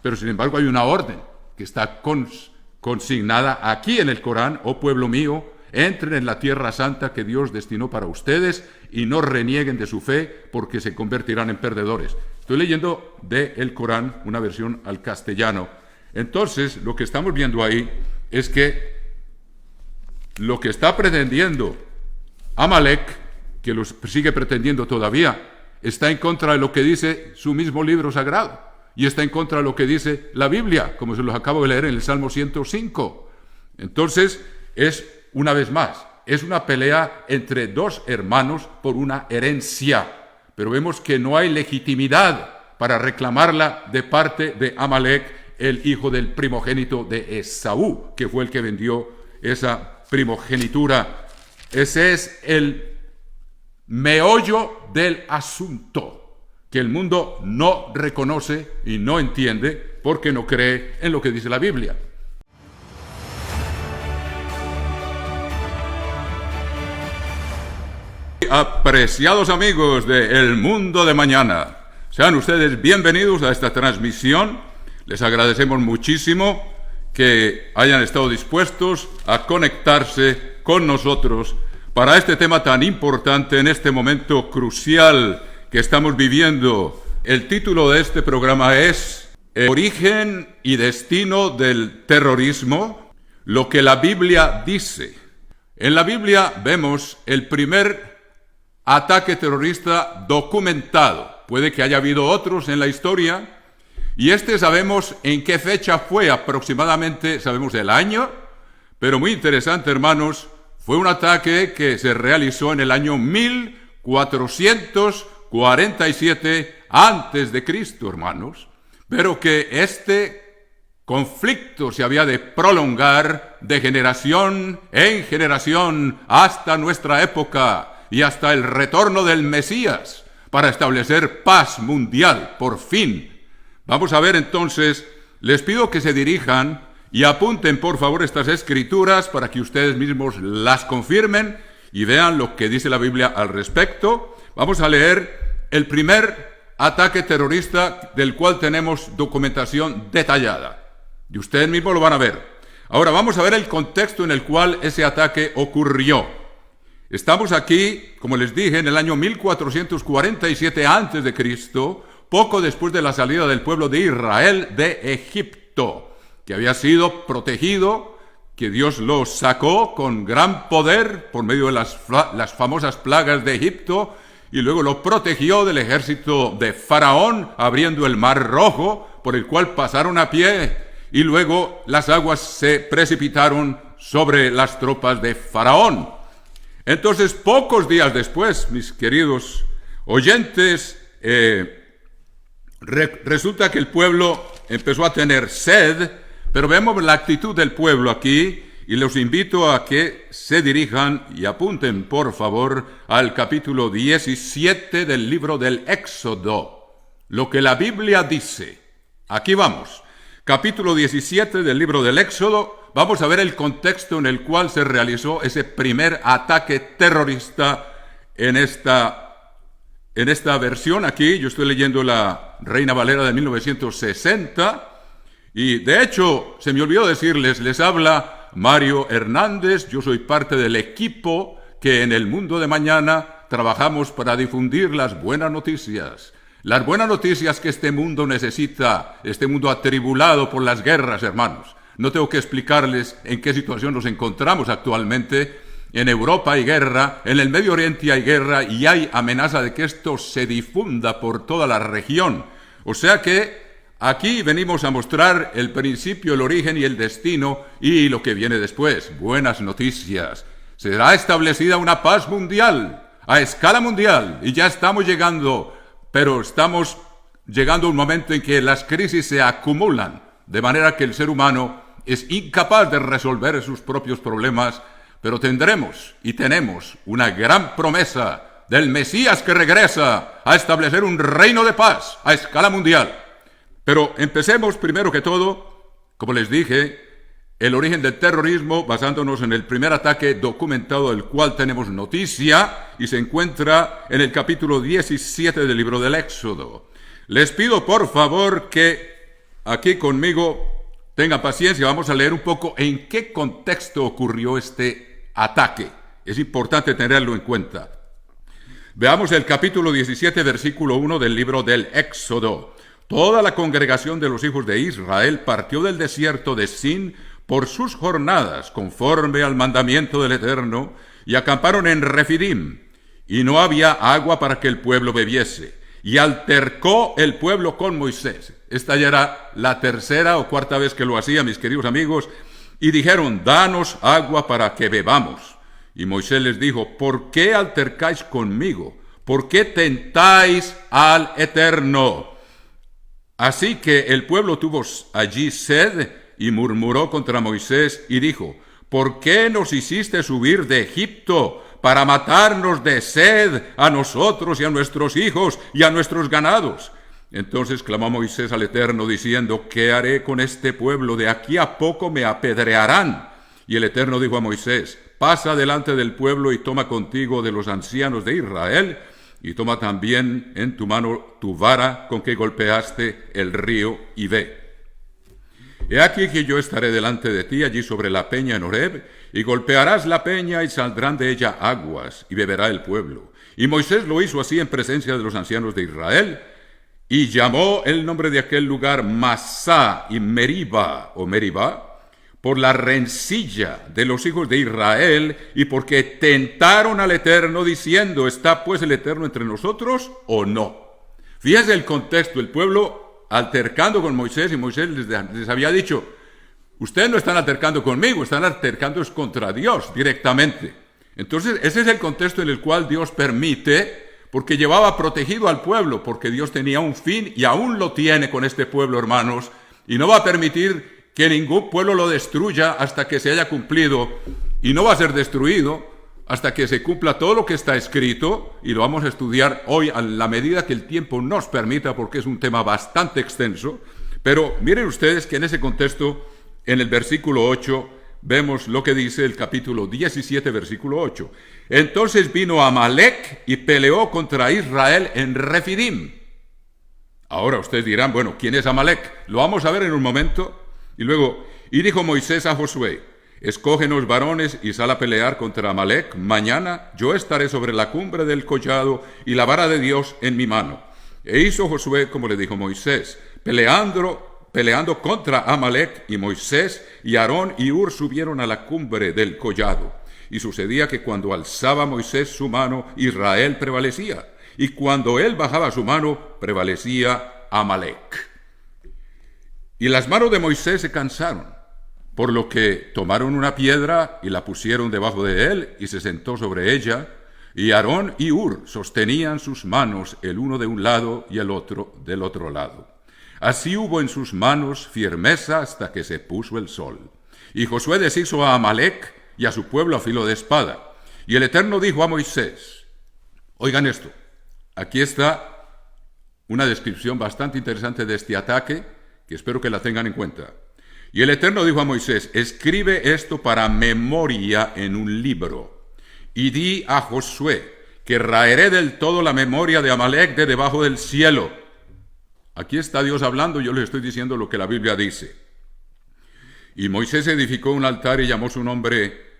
Pero sin embargo hay una orden que está consignada aquí en el Corán: oh pueblo mío, entren en la tierra santa que Dios destinó para ustedes y no renieguen de su fe, porque se convertirán en perdedores. Estoy leyendo del Corán, una versión al castellano. Entonces, lo que estamos viendo ahí es que lo que está pretendiendo Amalek, que lo sigue pretendiendo todavía, está en contra de lo que dice su mismo libro sagrado, y está en contra de lo que dice la Biblia, como se los acabo de leer en el Salmo 105. Entonces, una vez más, es una pelea entre dos hermanos por una herencia, pero vemos que no hay legitimidad para reclamarla de parte de Amalek, el hijo del primogénito de Esaú, que fue el que vendió esa primogenitura. Ese es el meollo del asunto, que el mundo no reconoce y no entiende porque no cree en lo que dice la Biblia. Apreciados amigos de El Mundo de Mañana, sean ustedes bienvenidos a esta transmisión. Les agradecemos muchísimo que hayan estado dispuestos a conectarse con nosotros para este tema tan importante en este momento crucial que estamos viviendo. El título de este programa es Origen y destino del terrorismo, lo que la Biblia dice. En la Biblia vemos el primer ataque terrorista documentado. Puede que haya habido otros en la historia, y sabemos en qué fecha fue aproximadamente, sabemos el año, pero muy interesante, hermanos, fue un ataque que se realizó en el año 1447 antes de Cristo, hermanos, pero que este conflicto se había de prolongar de generación en generación hasta nuestra época y hasta el retorno del Mesías para establecer paz mundial, por fin. Vamos a ver entonces, les pido que se dirijan y apunten por favor estas escrituras para que ustedes mismos las confirmen y vean lo que dice la Biblia al respecto. Vamos a leer el primer ataque terrorista del cual tenemos documentación detallada. Y ustedes mismos lo van a ver. Ahora vamos a ver el contexto en el cual ese ataque ocurrió. Estamos aquí, como les dije, en el año 1447 antes de Cristo, poco después de la salida del pueblo de Israel de Egipto, que había sido protegido, que Dios lo sacó con gran poder por medio de las famosas plagas de Egipto, y luego lo protegió del ejército de Faraón, abriendo el Mar Rojo, por el cual pasaron a pie, y luego las aguas se precipitaron sobre las tropas de Faraón. Entonces, pocos días después, mis queridos oyentes, resulta que el pueblo empezó a tener sed, pero vemos la actitud del pueblo aquí, y los invito a que se dirijan y apunten, por favor, al capítulo 17 del libro del Éxodo. Lo que la Biblia dice. Aquí vamos. Capítulo 17 del libro del Éxodo. Vamos a ver el contexto en el cual se realizó ese primer ataque terrorista en esta versión. Aquí yo estoy leyendo la Reina Valera de 1960, y de hecho se me olvidó decirles, les habla Mario Hernández. Yo soy parte del equipo que en El Mundo de Mañana trabajamos para difundir las buenas noticias que este mundo necesita, este mundo atribulado por las guerras, hermanos. No tengo que explicarles en qué situación nos encontramos actualmente. En Europa hay guerra, en el Medio Oriente hay guerra, y hay amenaza de que esto se difunda por toda la región. O sea que aquí venimos a mostrar el principio, el origen y el destino, y lo que viene después. Buenas noticias. Será establecida una paz mundial, a escala mundial, y ya estamos llegando, pero estamos llegando a un momento en que las crisis se acumulan, de manera que el ser humano es incapaz de resolver sus propios problemas, pero tendremos y tenemos una gran promesa del Mesías que regresa a establecer un reino de paz a escala mundial. Pero empecemos primero que todo, como les dije, el origen del terrorismo, basándonos en el primer ataque documentado del cual tenemos noticia, y se encuentra en el capítulo 17 del libro del Éxodo. Les pido por favor que aquí conmigo, tengan paciencia, vamos a leer un poco en qué contexto ocurrió este ataque. Es importante tenerlo en cuenta. Veamos el capítulo 17, versículo 1 del libro del Éxodo. Toda la congregación de los hijos de Israel partió del desierto de Sin por sus jornadas, conforme al mandamiento del Eterno, y acamparon en Refidim, y no había agua para que el pueblo bebiese. Y altercó el pueblo con Moisés. Esta ya era la tercera o cuarta vez que lo hacía, mis queridos amigos, y dijeron, danos agua para que bebamos. Y Moisés les dijo, ¿por qué altercáis conmigo? ¿Por qué tentáis al Eterno? Así que el pueblo tuvo allí sed y murmuró contra Moisés y dijo, ¿por qué nos hiciste subir de Egipto para matarnos de sed a nosotros y a nuestros hijos y a nuestros ganados? Entonces clamó Moisés al Eterno diciendo, ¿qué haré con este pueblo? De aquí a poco me apedrearán. Y el Eterno dijo a Moisés, pasa delante del pueblo y toma contigo de los ancianos de Israel, y toma también en tu mano tu vara con que golpeaste el río, y ve. He aquí que yo estaré delante de ti allí sobre la peña en Horeb, y golpearás la peña y saldrán de ella aguas, y beberá el pueblo. Y Moisés lo hizo así en presencia de los ancianos de Israel, y llamó el nombre de aquel lugar Masá y Meribá, o Meribá, por la rencilla de los hijos de Israel, y porque tentaron al Eterno diciendo, ¿está pues el Eterno entre nosotros o no? Fíjense el contexto, el pueblo altercando con Moisés, y Moisés les había dicho, ustedes no están altercando conmigo, están altercando contra Dios directamente. Entonces ese es el contexto en el cual Dios permite, porque llevaba protegido al pueblo, porque Dios tenía un fin y aún lo tiene con este pueblo, hermanos, y no va a permitir que ningún pueblo lo destruya hasta que se haya cumplido, y no va a ser destruido hasta que se cumpla todo lo que está escrito, y lo vamos a estudiar hoy a la medida que el tiempo nos permita, porque es un tema bastante extenso. Pero miren ustedes que en ese contexto, en el versículo 8, vemos lo que dice el capítulo 17, versículo 8. Entonces vino Amalek y peleó contra Israel en Refidim. Ahora ustedes dirán, bueno, ¿quién es Amalek? Lo vamos a ver en un momento. Y luego, y dijo Moisés a Josué, escógenos varones y sal a pelear contra Amalek. Mañana yo estaré sobre la cumbre del collado y la vara de Dios en mi mano. E hizo Josué como le dijo Moisés, peleando contra Amalek, y Moisés y Aarón y Hur subieron a la cumbre del collado. Y sucedía que cuando alzaba Moisés su mano, Israel prevalecía, y cuando él bajaba su mano, prevalecía Amalek. Y las manos de Moisés se cansaron, por lo que tomaron una piedra y la pusieron debajo de él, y se sentó sobre ella, y Aarón y Hur sostenían sus manos, el uno de un lado y el otro del otro lado. Así hubo en sus manos firmeza hasta que se puso el sol. Y Josué deshizo a Amalek y a su pueblo a filo de espada. Y el Eterno dijo a Moisés, oigan esto, aquí está una descripción bastante interesante de este ataque, que espero que la tengan en cuenta. Y el Eterno dijo a Moisés, escribe esto para memoria en un libro, y di a Josué que raeré del todo la memoria de Amalek de debajo del cielo. Aquí está Dios hablando, yo les estoy diciendo lo que la Biblia dice. Y Moisés edificó un altar y llamó su nombre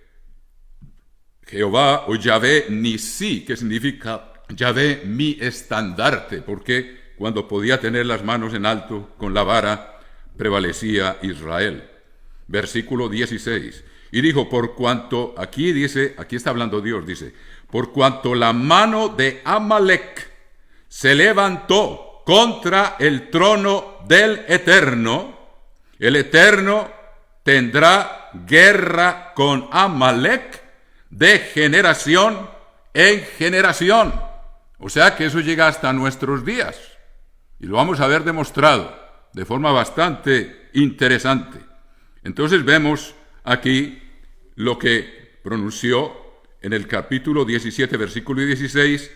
Jehová o Yahvé Nisí, que significa Yahvé mi estandarte, porque cuando podía tener las manos en alto con la vara, prevalecía Israel. Versículo 16. Y dijo, por cuanto, aquí está hablando Dios, dice, por cuanto la mano de Amalek se levantó contra el trono del Eterno, el Eterno tendrá guerra con Amalek de generación en generación. O sea que eso llega hasta nuestros días. Y lo vamos a ver demostrado de forma bastante interesante. Entonces vemos aquí lo que pronunció en el capítulo 17, versículo 16.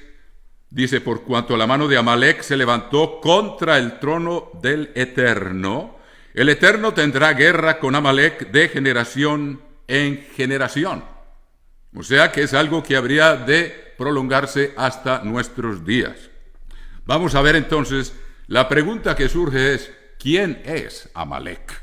Dice, por cuanto la mano de Amalek se levantó contra el trono del Eterno, el Eterno tendrá guerra con Amalek de generación en generación. O sea que es algo que habría de prolongarse hasta nuestros días. Vamos a ver entonces, la pregunta que surge es, ¿quién es Amalek?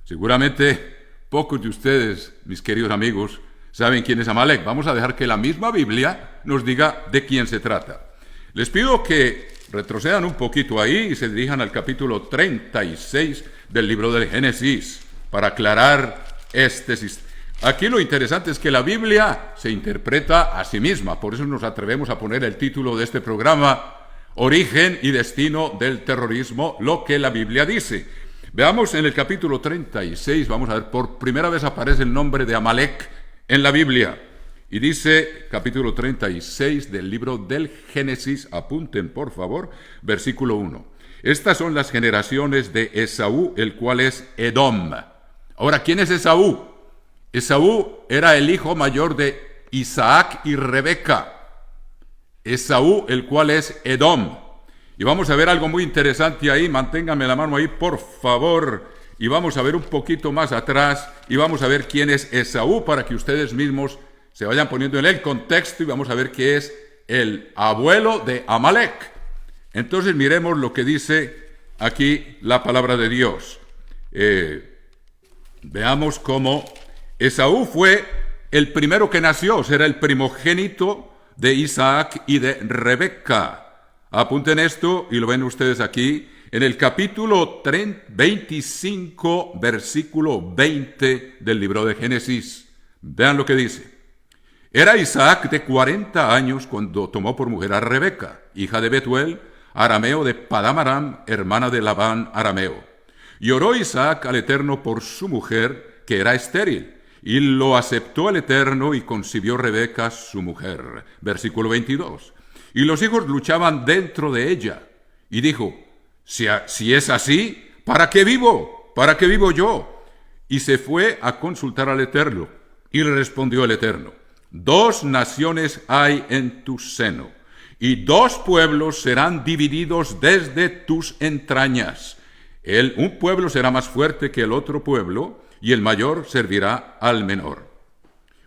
Seguramente pocos de ustedes, mis queridos amigos, saben quién es Amalek. Vamos a dejar que la misma Biblia nos diga de quién se trata. Les pido que retrocedan un poquito ahí y se dirijan al capítulo 36 del libro del Génesis para aclarar este sistema. Aquí lo interesante es que la Biblia se interpreta a sí misma. Por eso nos atrevemos a poner el título de este programa: Origen y destino del terrorismo, lo que la Biblia dice. Veamos en el capítulo 36, vamos a ver, por primera vez aparece el nombre de Amalek en la Biblia. Y dice, capítulo 36 del libro del Génesis, apunten por favor, versículo 1. Estas son las generaciones de Esaú, el cual es Edom. Ahora, ¿quién es Esaú? Esaú era el hijo mayor de Isaac y Rebeca. Esaú, el cual es Edom. Y vamos a ver algo muy interesante ahí, manténganme la mano ahí, por favor. Y vamos a ver un poquito más atrás y vamos a ver quién es Esaú para que ustedes mismos se vayan poniendo en el contexto y vamos a ver que es el abuelo de Amalek. Entonces miremos lo que dice aquí la palabra de Dios. Veamos cómo Esaú fue el primero que nació, será el primogénito de Isaac y de Rebeca. Apunten esto y lo ven ustedes aquí en el capítulo 25, versículo 20 del libro de Génesis. Vean lo que dice. Era Isaac de 40 años cuando tomó por mujer a Rebeca, hija de Betuel, arameo de Padán Aram, hermana de Labán, arameo. Y oró Isaac al Eterno por su mujer, que era estéril, y lo aceptó el Eterno y concibió Rebeca, su mujer. Versículo 22. Y los hijos luchaban dentro de ella. Y dijo, si es así, ¿para qué vivo? ¿Para qué vivo yo? Y se fue a consultar al Eterno. Y le respondió el Eterno, 2 naciones hay en tu seno, y 2 pueblos serán divididos desde tus entrañas. Un pueblo será más fuerte que el otro pueblo, y el mayor servirá al menor.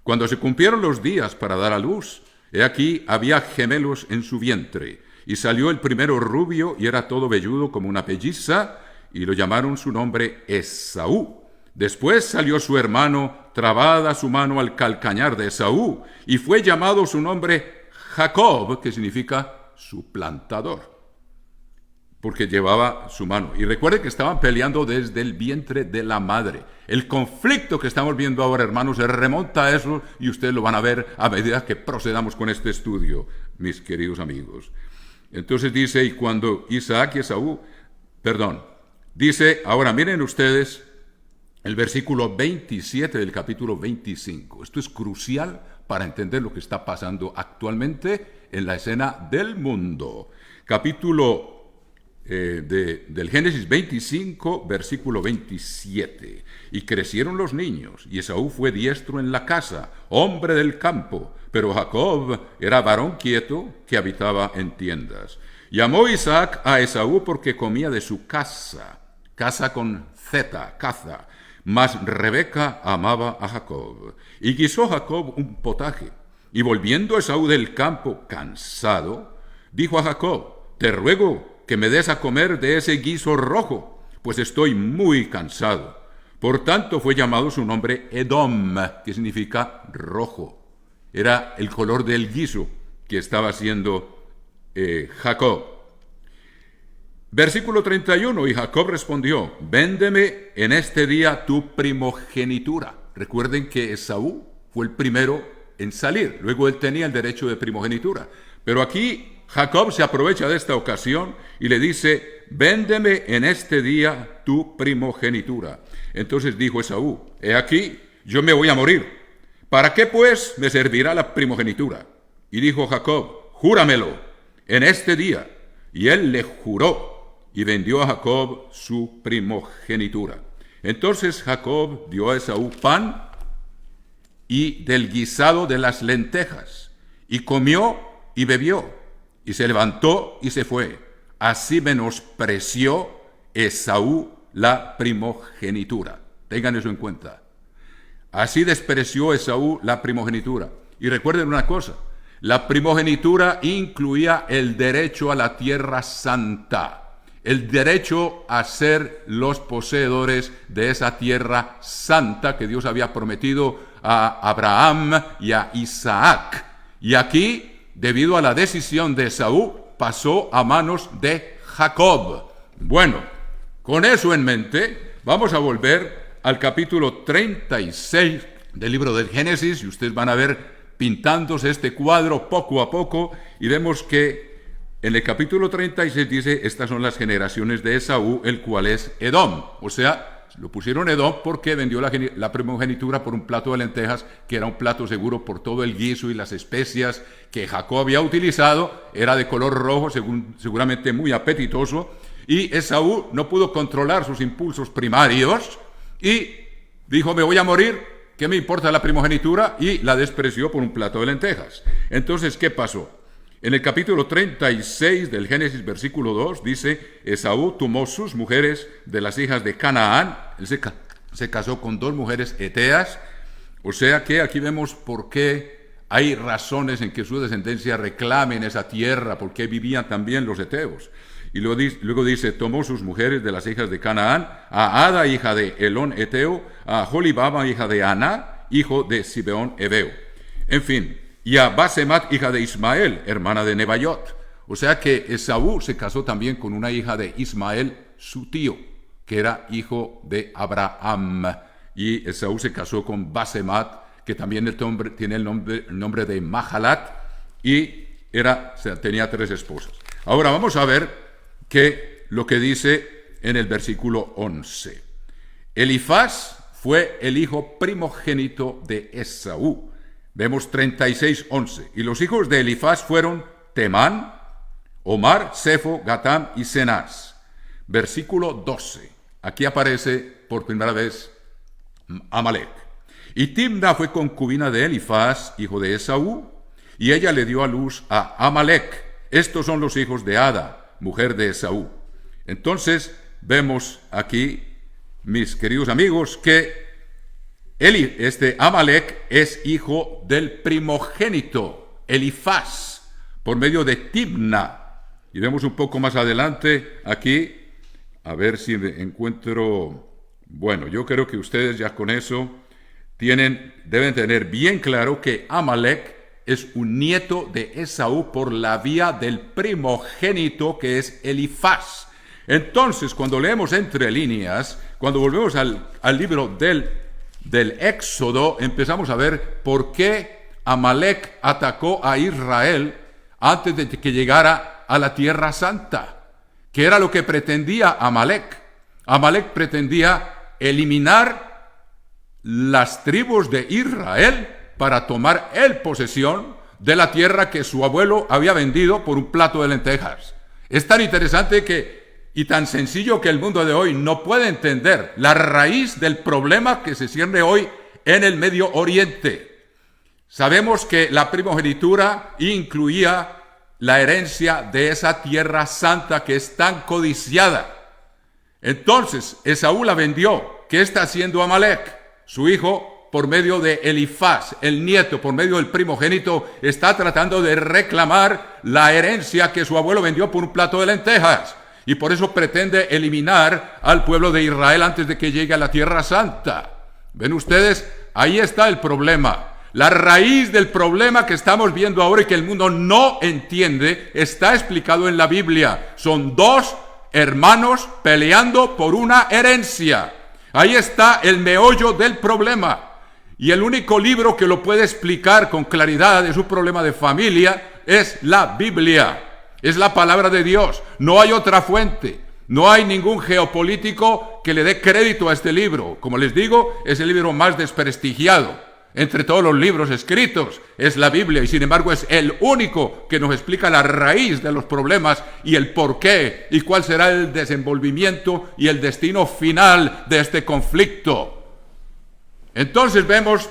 Cuando se cumplieron los días para dar a luz, he aquí había gemelos en su vientre, y salió el primero rubio, y era todo velludo como una pelliza, y lo llamaron su nombre Esaú. Después salió su hermano, trabada su mano al calcañar de Esaú, y fue llamado su nombre Jacob, que significa suplantador, porque llevaba su mano. Y recuerde que estaban peleando desde el vientre de la madre. El conflicto que estamos viendo ahora, hermanos, se remonta a eso, y ustedes lo van a ver a medida que procedamos con este estudio, mis queridos amigos. Entonces dice, y cuando Isaac y Esaú, dice, ahora miren ustedes, el versículo 27 del capítulo 25. Esto es crucial para entender lo que está pasando actualmente en la escena del mundo. Capítulo del Génesis 25, versículo 27. Y crecieron los niños, y Esaú fue diestro en la casa, hombre del campo, pero Jacob era varón quieto que habitaba en tiendas. Llamó Isaac a Esaú porque comía de su casa con Z, caza. Mas Rebeca amaba a Jacob. Y guisó Jacob un potaje. Y volviendo Esaú del campo cansado, dijo a Jacob, te ruego que me des a comer de ese guiso rojo, pues estoy muy cansado. Por tanto fue llamado su nombre Edom, que significa rojo. Era el color del guiso que estaba haciendo Jacob. Versículo 31, y Jacob respondió, véndeme en este día tu primogenitura. Recuerden que Esaú fue el primero en salir, luego él tenía el derecho de primogenitura. Pero aquí Jacob se aprovecha de esta ocasión y le dice, véndeme en este día tu primogenitura. Entonces dijo Esaú, he aquí, yo me voy a morir. ¿Para qué pues me servirá la primogenitura? Y dijo Jacob, júramelo en este día. Y él le juró. Y vendió a Jacob su primogenitura. Entonces Jacob dio a Esaú pan y del guisado de las lentejas, y comió y bebió, y se levantó y se fue. Así menospreció Esaú la primogenitura. Tengan eso en cuenta. Así despreció Esaú la primogenitura. Y recuerden una cosa, la primogenitura incluía el derecho a la tierra santa. el derecho a ser los poseedores de esa tierra santa que Dios había prometido a Abraham y a Isaac. Y aquí, debido a la decisión de Esaú, pasó a manos de Jacob. Bueno, con eso en mente, vamos a volver al capítulo 36 del libro del Génesis, y ustedes van a ver pintándose este cuadro poco a poco, y vemos que en el capítulo 36 dice, estas son las generaciones de Esaú, el cual es Edom. O sea, lo pusieron Edom porque vendió la primogenitura por un plato de lentejas, que era un plato seguro por todo el guiso y las especias que Jacob había utilizado. Era de color rojo, seguramente muy apetitoso. Y Esaú no pudo controlar sus impulsos primarios y dijo, me voy a morir, ¿qué me importa la primogenitura? Y la despreció por un plato de lentejas. Entonces, ¿qué pasó? En el capítulo 36 del Génesis, versículo 2, dice, Esaú tomó sus mujeres de las hijas de Canaán. Él se casó con 2 mujeres heteas. O sea que aquí vemos por qué hay razones en que su descendencia reclamen esa tierra, porque vivían también los heteos. Y luego dice, tomó sus mujeres de las hijas de Canaán, a Ada, hija de Elón Eteo, a Jolibama, hija de Aná, hijo de Sibeón Ebeo. En fin, y a Basemat, hija de Ismael, hermana de Nebaiot. O sea que Esaú se casó también con una hija de Ismael, su tío, que era hijo de Abraham. Y Esaú se casó con Basemat, que también tiene el nombre de Mahalat, y tenía 3 esposas. Ahora vamos a ver lo que dice en el versículo 11. Elifaz fue el hijo primogénito de Esaú. Vemos 36:11. Y los hijos de Elifaz fueron Temán, Omar, Sefo, Gatam y Cenaz. Versículo 12. Aquí aparece por primera vez Amalek. Y Timna fue concubina de Elifaz, hijo de Esaú, y ella le dio a luz a Amalek. Estos son los hijos de Ada, mujer de Esaú. Entonces vemos aquí, mis queridos amigos, que Amalek es hijo del primogénito Elifaz por medio de Timna. Y vemos un poco más adelante aquí, a ver si encuentro. Bueno, yo creo que ustedes ya con eso deben tener bien claro que Amalek es un nieto de Esaú por la vía del primogénito que es Elifaz. Entonces, cuando leemos entre líneas, cuando volvemos al libro del Éxodo, empezamos a ver por qué Amalek atacó a Israel antes de que llegara a la Tierra Santa. ¿Qué era lo que pretendía Amalek? Amalek pretendía eliminar las tribus de Israel para tomar posesión de la tierra que su abuelo había vendido por un plato de lentejas. Es tan interesante y tan sencillo que el mundo de hoy no puede entender la raíz del problema que se cierne hoy en el Medio Oriente. Sabemos que la primogenitura incluía la herencia de esa tierra santa que es tan codiciada. Entonces, Esaú la vendió. ¿Qué está haciendo Amalek? Su hijo, por medio de Elifaz, el nieto, por medio del primogénito, está tratando de reclamar la herencia que su abuelo vendió por un plato de lentejas. Y por eso pretende eliminar al pueblo de Israel antes de que llegue a la Tierra Santa. ¿Ven ustedes? Ahí está el problema. La raíz del problema que estamos viendo ahora y que el mundo no entiende está explicado en la Biblia. Son 2 hermanos peleando por una herencia. Ahí está el meollo del problema. Y el único libro que lo puede explicar con claridad de su problema de familia es la Biblia. Es la palabra de Dios. No hay otra fuente. No hay ningún geopolítico que le dé crédito a este libro. Como les digo, es el libro más desprestigiado entre todos los libros escritos. Es la Biblia y sin embargo es el único que nos explica la raíz de los problemas y el porqué y cuál será el desenvolvimiento y el destino final de este conflicto. Entonces vemos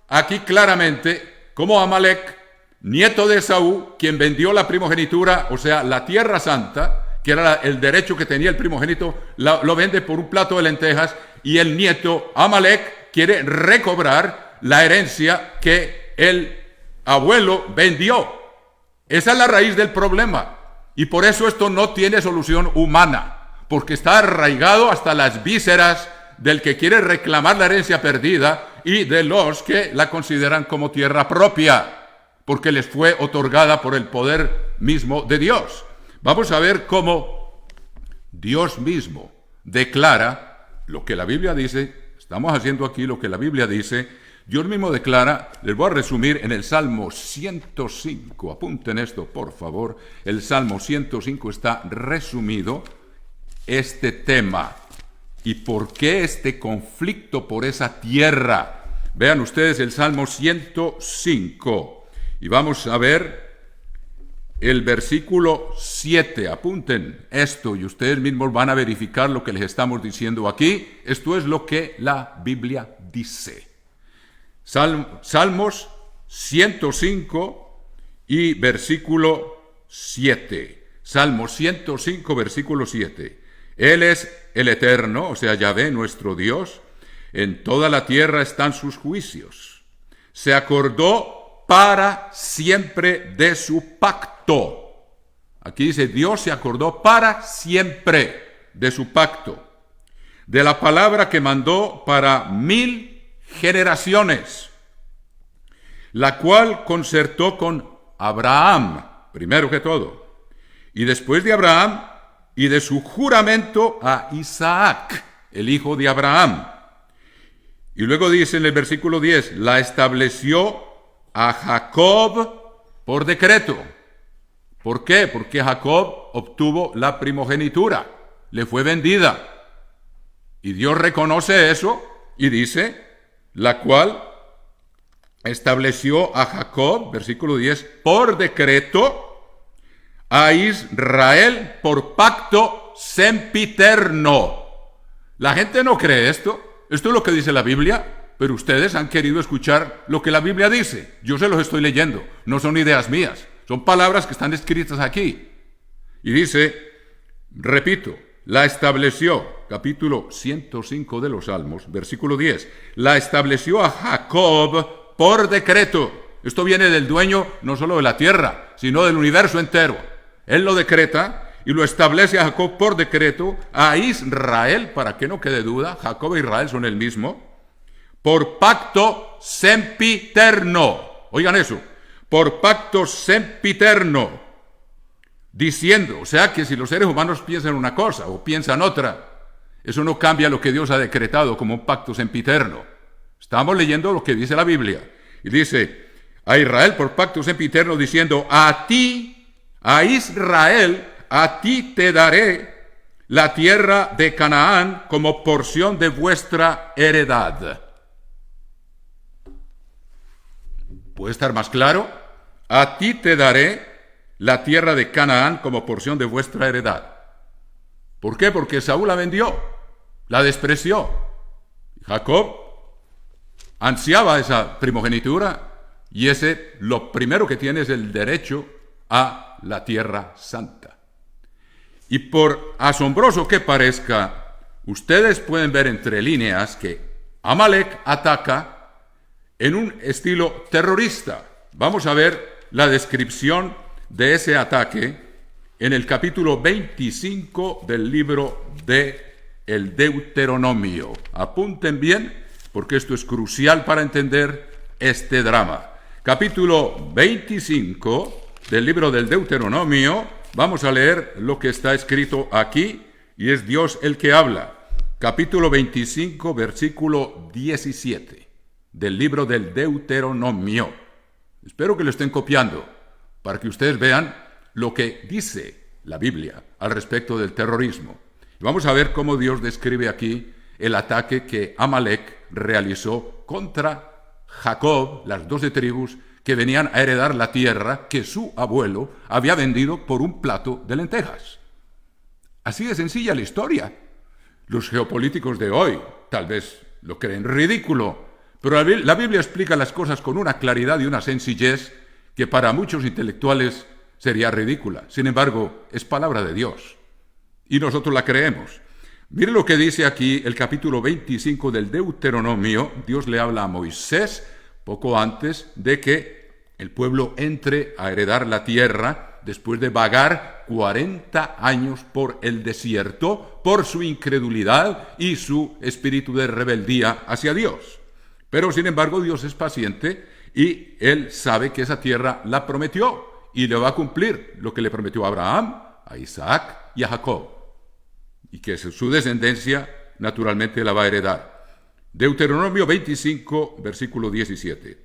aquí claramente cómo Amalek, nieto de Esaú, quien vendió la primogenitura, o sea, la tierra santa, que era el derecho que tenía el primogénito, lo vende por un plato de lentejas, y el nieto Amalek quiere recobrar la herencia que el abuelo vendió. Esa es la raíz del problema, y por eso esto no tiene solución humana. porque está arraigado hasta las vísceras del que quiere reclamar la herencia perdida y de los que la consideran como tierra propia, porque les fue otorgada por el poder mismo de Dios. Vamos a ver cómo Dios mismo declara lo que la Biblia dice. Estamos haciendo aquí lo que la Biblia dice. Dios mismo declara, les voy a resumir en el Salmo 105. Apunten esto, por favor. El Salmo 105 está resumido este tema. ¿Y por qué este conflicto por esa tierra? Vean ustedes el Salmo 105 y vamos a ver el versículo 7. Apunten esto y ustedes mismos van a verificar lo que les estamos diciendo aquí. Esto es lo que la Biblia dice. Salmos 105 y versículo 7. Salmos 105, versículo 7. Él es el Eterno, o sea, Yahvé, nuestro Dios. En toda la tierra están sus juicios. Se acordó para siempre de su pacto. Aquí dice, Dios se acordó para siempre de su pacto. De la palabra que mandó para 1000 generaciones, la cual concertó con Abraham, primero que todo, y después de Abraham, y de su juramento a Isaac, el hijo de Abraham. Y luego dice en el versículo 10, la estableció a Jacob por decreto. ¿Por qué? Porque Jacob obtuvo la primogenitura, le fue vendida. Y Dios reconoce eso y dice, la cual estableció a Jacob, versículo 10, por decreto, a Israel por pacto sempiterno. La gente no cree esto. Esto es lo que dice la Biblia, pero ustedes han querido escuchar lo que la Biblia dice. Yo se los estoy leyendo, no son ideas mías, son palabras que están escritas aquí. Y dice, repito, la estableció, capítulo 105 de los Salmos, versículo 10, la estableció a Jacob por decreto. Esto viene del dueño no solo de la tierra, sino del universo entero. Él lo decreta y lo establece a Jacob por decreto, a Israel, para que no quede duda, Jacob e Israel son el mismo, por pacto sempiterno. Oigan eso, por pacto sempiterno, diciendo, o sea que si los seres humanos piensan una cosa o piensan otra, eso no cambia lo que Dios ha decretado como un pacto sempiterno. Estamos leyendo lo que dice la Biblia. Y dice, a Israel por pacto sempiterno, diciendo, a ti, a Israel, a ti te daré la tierra de Canaán como porción de vuestra heredad. ¿Puede estar más claro? A ti te daré la tierra de Canaán como porción de vuestra heredad. ¿Por qué? Porque Saúl la vendió, la despreció. Jacob ansiaba esa primogenitura y ese, lo primero que tiene es el derecho a la tierra santa. Y por asombroso que parezca, ustedes pueden ver entre líneas que Amalek ataca en un estilo terrorista. Vamos a ver la descripción de ese ataque en el capítulo 25 del libro de el Deuteronomio. Apunten bien, porque esto es crucial para entender este drama. Capítulo 25 del libro del Deuteronomio, vamos a leer lo que está escrito aquí, y es Dios el que habla. Capítulo 25, versículo 17, del libro del Deuteronomio. Espero que lo estén copiando, para que ustedes vean lo que dice la Biblia al respecto del terrorismo. Y vamos a ver cómo Dios describe aquí el ataque que Amalek realizó contra Jacob, las 12 tribus, que venían a heredar la tierra que su abuelo había vendido por un plato de lentejas. Así de sencilla la historia. Los geopolíticos de hoy tal vez lo creen ridículo, pero la Biblia explica las cosas con una claridad y una sencillez que para muchos intelectuales sería ridícula. Sin embargo, es palabra de Dios y nosotros la creemos. Mire lo que dice aquí el capítulo 25 del Deuteronomio. Dios le habla a Moisés poco antes de que el pueblo entre a heredar la tierra después de vagar 40 años por el desierto por su incredulidad y su espíritu de rebeldía hacia Dios. Pero sin embargo Dios es paciente y Él sabe que esa tierra la prometió y le va a cumplir lo que le prometió a Abraham, a Isaac y a Jacob, y que su descendencia naturalmente la va a heredar. Deuteronomio 25, versículo 17.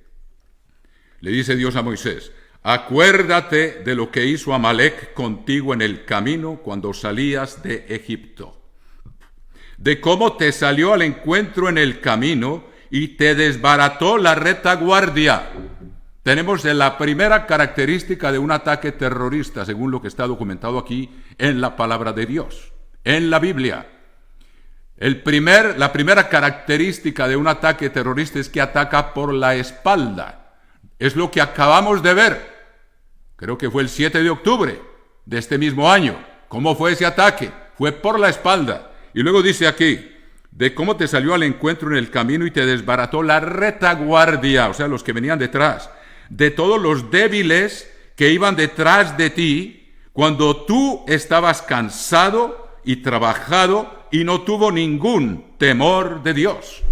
Le dice Dios a Moisés: acuérdate de lo que hizo Amalec contigo en el camino cuando salías de Egipto, de cómo te salió al encuentro en el camino y te desbarató la retaguardia. Tenemos la primera característica de un ataque terrorista, según lo que está documentado aquí en la palabra de Dios, en la Biblia. La primera característica de un ataque terrorista es que ataca por la espalda. Es lo que acabamos de ver. Creo que fue el 7 de octubre de este mismo año. ¿Cómo fue ese ataque? Fue por la espalda. Y luego dice aquí, de cómo te salió al encuentro en el camino y te desbarató la retaguardia, o sea, los que venían detrás, de todos los débiles que iban detrás de ti, cuando tú estabas cansado y trabajado y no tuvo ningún temor de Dios.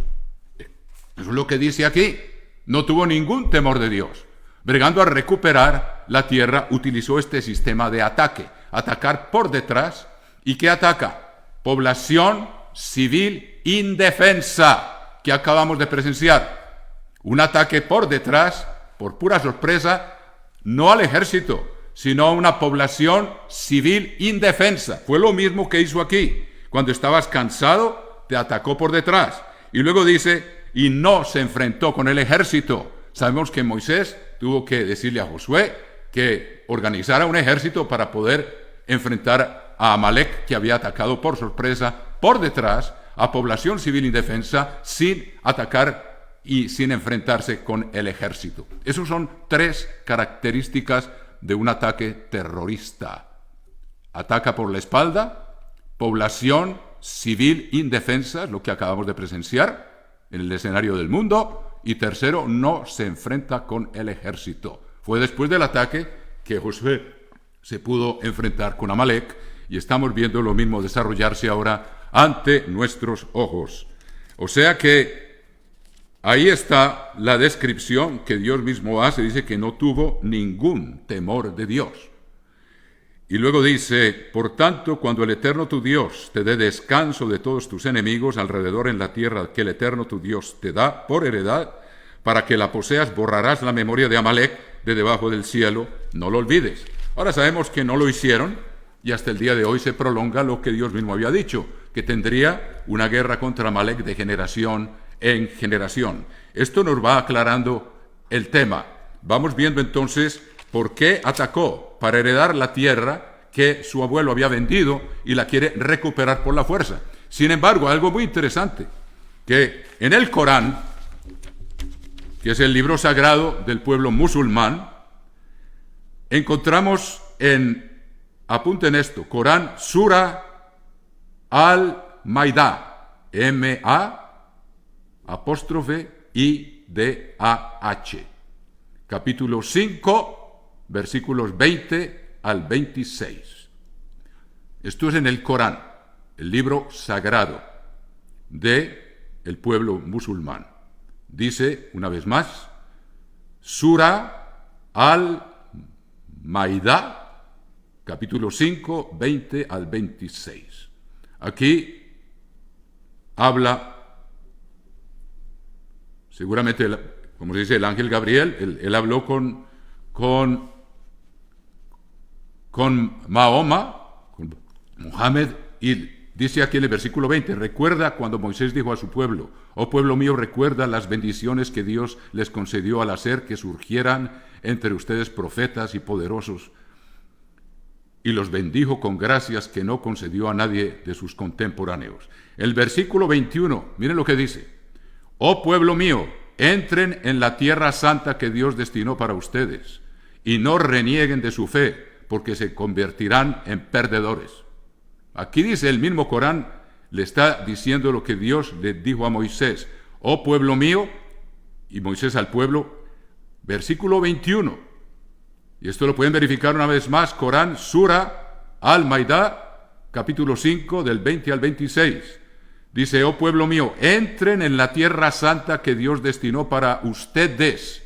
Eso es lo que dice aquí. No tuvo ningún temor de Dios. Bregando a recuperar la tierra, utilizó este sistema de ataque. Atacar por detrás. ¿Y qué ataca? Población civil indefensa, que acabamos de presenciar. Un ataque por detrás, por pura sorpresa, no al ejército, sino a una población civil indefensa. Fue lo mismo que hizo aquí. Cuando estabas cansado, te atacó por detrás. Y luego dice, y no se enfrentó con el ejército. Sabemos que Moisés tuvo que decirle a Josué que organizara un ejército para poder enfrentar a Amalec, que había atacado por sorpresa, por detrás, a población civil indefensa, sin atacar y sin enfrentarse con el ejército. Esas son tres características de un ataque terrorista. Ataca por la espalda, población civil indefensa, lo que acabamos de presenciar en el escenario del mundo, y tercero, no se enfrenta con el ejército. Fue después del ataque que Josué se pudo enfrentar con Amalec, y estamos viendo lo mismo desarrollarse ahora ante nuestros ojos. O sea que ahí está la descripción que Dios mismo hace. Dice que no tuvo ningún temor de Dios. Y luego dice, por tanto, cuando el Eterno tu Dios te dé descanso de todos tus enemigos alrededor en la tierra que el Eterno tu Dios te da por heredad, para que la poseas, borrarás la memoria de Amalec de debajo del cielo, no lo olvides. Ahora sabemos que no lo hicieron, y hasta el día de hoy se prolonga lo que Dios mismo había dicho, que tendría una guerra contra Amalec de generación en generación. Esto nos va aclarando el tema. Vamos viendo entonces por qué atacó, para heredar la tierra que su abuelo había vendido y la quiere recuperar por la fuerza. Sin embargo, algo muy interesante, que en el Corán, que es el libro sagrado del pueblo musulmán, encontramos apunten esto, Corán, Sura Al-Maidah, M-A'-I-D-A-H, capítulo 5, versículos 20 al 26. Esto es en el Corán, el libro sagrado del pueblo musulmán. Dice, una vez más, Sura Al-Maidah, capítulo 5, 20 al 26. Aquí habla, seguramente, como se dice, el ángel Gabriel, él habló con Mahoma, con Muhammad, y dice aquí en el versículo 20, recuerda cuando Moisés dijo a su pueblo, oh pueblo mío, recuerda las bendiciones que Dios les concedió al hacer que surgieran entre ustedes profetas y poderosos, y los bendijo con gracias que no concedió a nadie de sus contemporáneos. El versículo 21, miren lo que dice, oh pueblo mío, entren en la tierra santa que Dios destinó para ustedes, y no renieguen de su fe, porque se convertirán en perdedores. Aquí dice el mismo Corán, le está diciendo lo que Dios le dijo a Moisés, oh pueblo mío, y Moisés al pueblo, versículo 21, y esto lo pueden verificar una vez más, Corán, Sura Al-Maidah, capítulo 5, del 20 al 26. Dice: oh pueblo mío, entren en la tierra santa que Dios destinó para ustedes,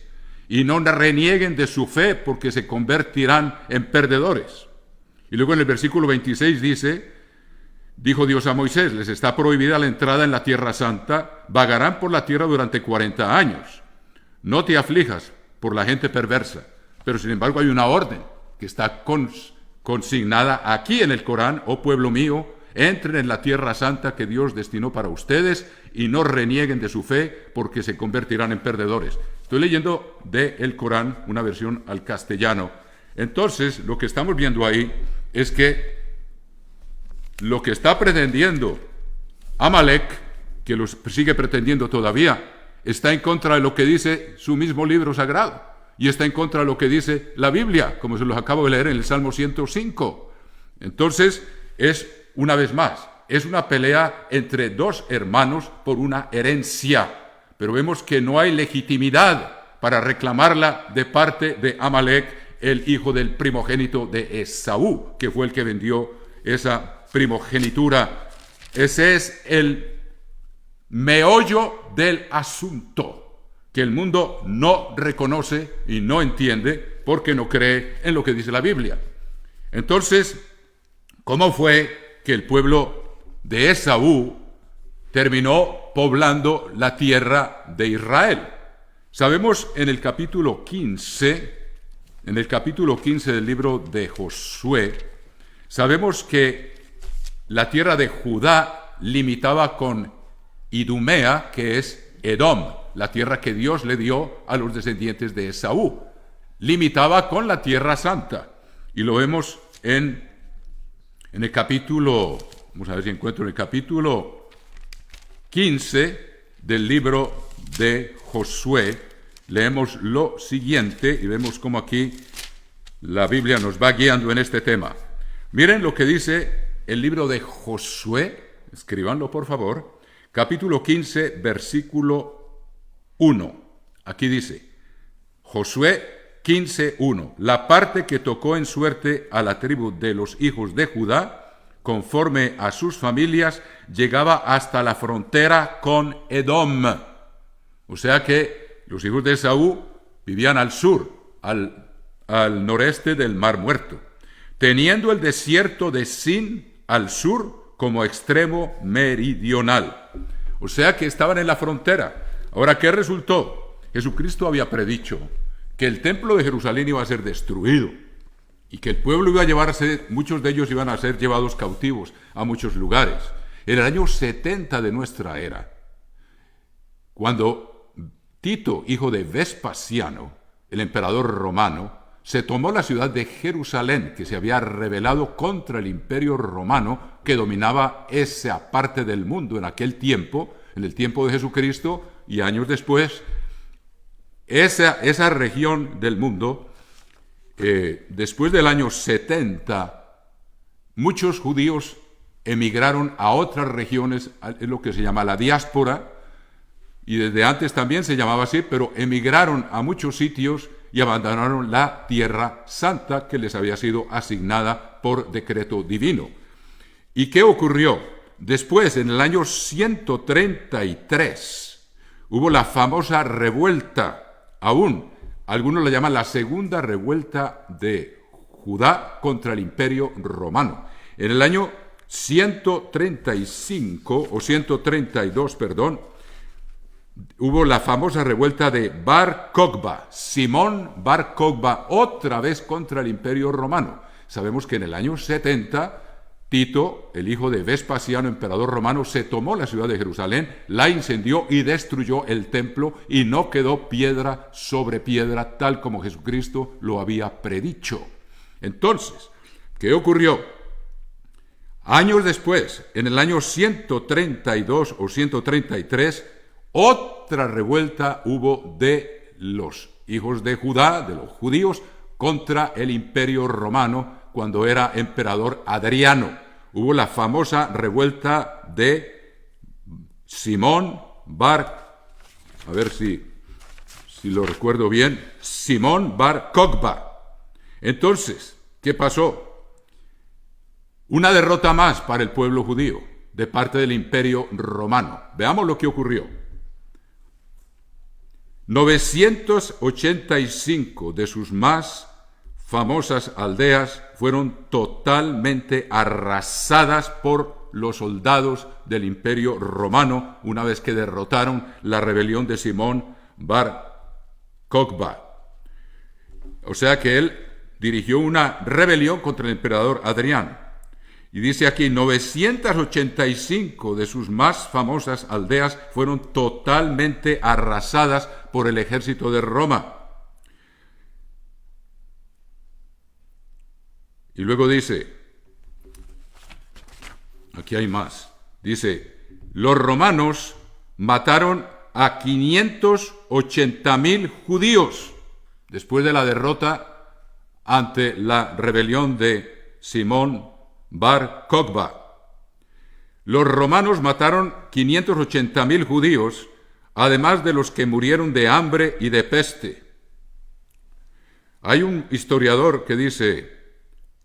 y no renieguen de su fe, porque se convertirán en perdedores. Y luego en el versículo 26 dice: dijo Dios a Moisés, les está prohibida la entrada en la tierra santa, vagarán por la tierra durante 40 años. No te aflijas por la gente perversa, pero sin embargo hay una orden que está consignada aquí en el Corán: oh pueblo mío, entren en la tierra santa que Dios destinó para ustedes y no renieguen de su fe, porque se convertirán en perdedores. Estoy leyendo del Corán, una versión al castellano. Entonces, lo que estamos viendo ahí es que lo que está pretendiendo Amalek, que lo sigue pretendiendo todavía, está en contra de lo que dice su mismo libro sagrado, y está en contra de lo que dice la Biblia, como se los acabo de leer en el Salmo 105. Entonces, una vez más, es una pelea entre dos hermanos por una herencia, pero vemos que no hay legitimidad para reclamarla de parte de Amalek, el hijo del primogénito de Esaú, que fue el que vendió esa primogenitura. Ese es el meollo del asunto, que el mundo no reconoce y no entiende porque no cree en lo que dice la Biblia. Entonces, ¿cómo fue que el pueblo de Esaú terminó poblando la tierra de Israel? Sabemos en el capítulo 15 del libro de Josué, sabemos que la tierra de Judá limitaba con Idumea, que es Edom, la tierra que Dios le dio a los descendientes de Esaú. Limitaba con la tierra santa. Y lo vemos en el capítulo, vamos a ver si encuentro en el capítulo 15 del libro de Josué, leemos lo siguiente y vemos cómo aquí la Biblia nos va guiando en este tema. Miren lo que dice el libro de Josué, escríbanlo por favor, capítulo 15, versículo 1. Aquí dice, Josué 15:1, la parte que tocó en suerte a la tribu de los hijos de Judá, conforme a sus familias, llegaba hasta la frontera con Edom. O sea que los hijos de Esaú vivían al sur, al noreste del Mar Muerto, teniendo el desierto de Sin al sur como extremo meridional. O sea que estaban en la frontera. Ahora, ¿qué resultó? Jesucristo había predicho que el templo de Jerusalén iba a ser destruido y que el pueblo iba a llevarse, muchos de ellos iban a ser llevados cautivos a muchos lugares. En el año 70 de nuestra era, cuando Tito, hijo de Vespasiano, el emperador romano, se tomó la ciudad de Jerusalén, que se había rebelado contra el imperio romano que dominaba esa parte del mundo en aquel tiempo, en el tiempo de Jesucristo y años después. Esa región del mundo, después del año 70, muchos judíos emigraron a otras regiones, es lo que se llama la diáspora, y desde antes también se llamaba así, pero emigraron a muchos sitios y abandonaron la tierra santa que les había sido asignada por decreto divino. ¿Y qué ocurrió? Después, en el año 133, hubo la famosa revuelta. Aún, algunos la llaman la segunda revuelta de Judá contra el imperio romano. En el año 135, o 132, perdón, hubo la famosa revuelta de Bar Kokhba, Simón Bar Kokhba, otra vez contra el imperio romano. Sabemos que en el año 70, Tito, el hijo de Vespasiano, emperador romano, se tomó la ciudad de Jerusalén, la incendió y destruyó el templo, y no quedó piedra sobre piedra, tal como Jesucristo lo había predicho. Entonces, ¿qué ocurrió? Años después, en el año 132 o 133, otra revuelta hubo de los hijos de Judá, de los judíos, contra el imperio romano, cuando era emperador Adriano. Hubo la famosa revuelta de Simón Bar, a ver si lo recuerdo bien, Simón Bar Kokhba. Entonces, ¿qué pasó? Una derrota más para el pueblo judío de parte del Imperio Romano. Veamos lo que ocurrió. 985 de sus más famosas aldeas fueron totalmente arrasadas por los soldados del Imperio Romano una vez que derrotaron la rebelión de Simón Bar Kokhba. O sea que él dirigió una rebelión contra el emperador Adriano. Y dice aquí, 985 de sus más famosas aldeas fueron totalmente arrasadas por el ejército de Roma. Y luego dice, aquí hay más, dice, los romanos mataron a 580,000 judíos después de la derrota ante la rebelión de Simón Bar Kokhba. Los romanos mataron 580,000 judíos, además de los que murieron de hambre y de peste. Hay un historiador que dice,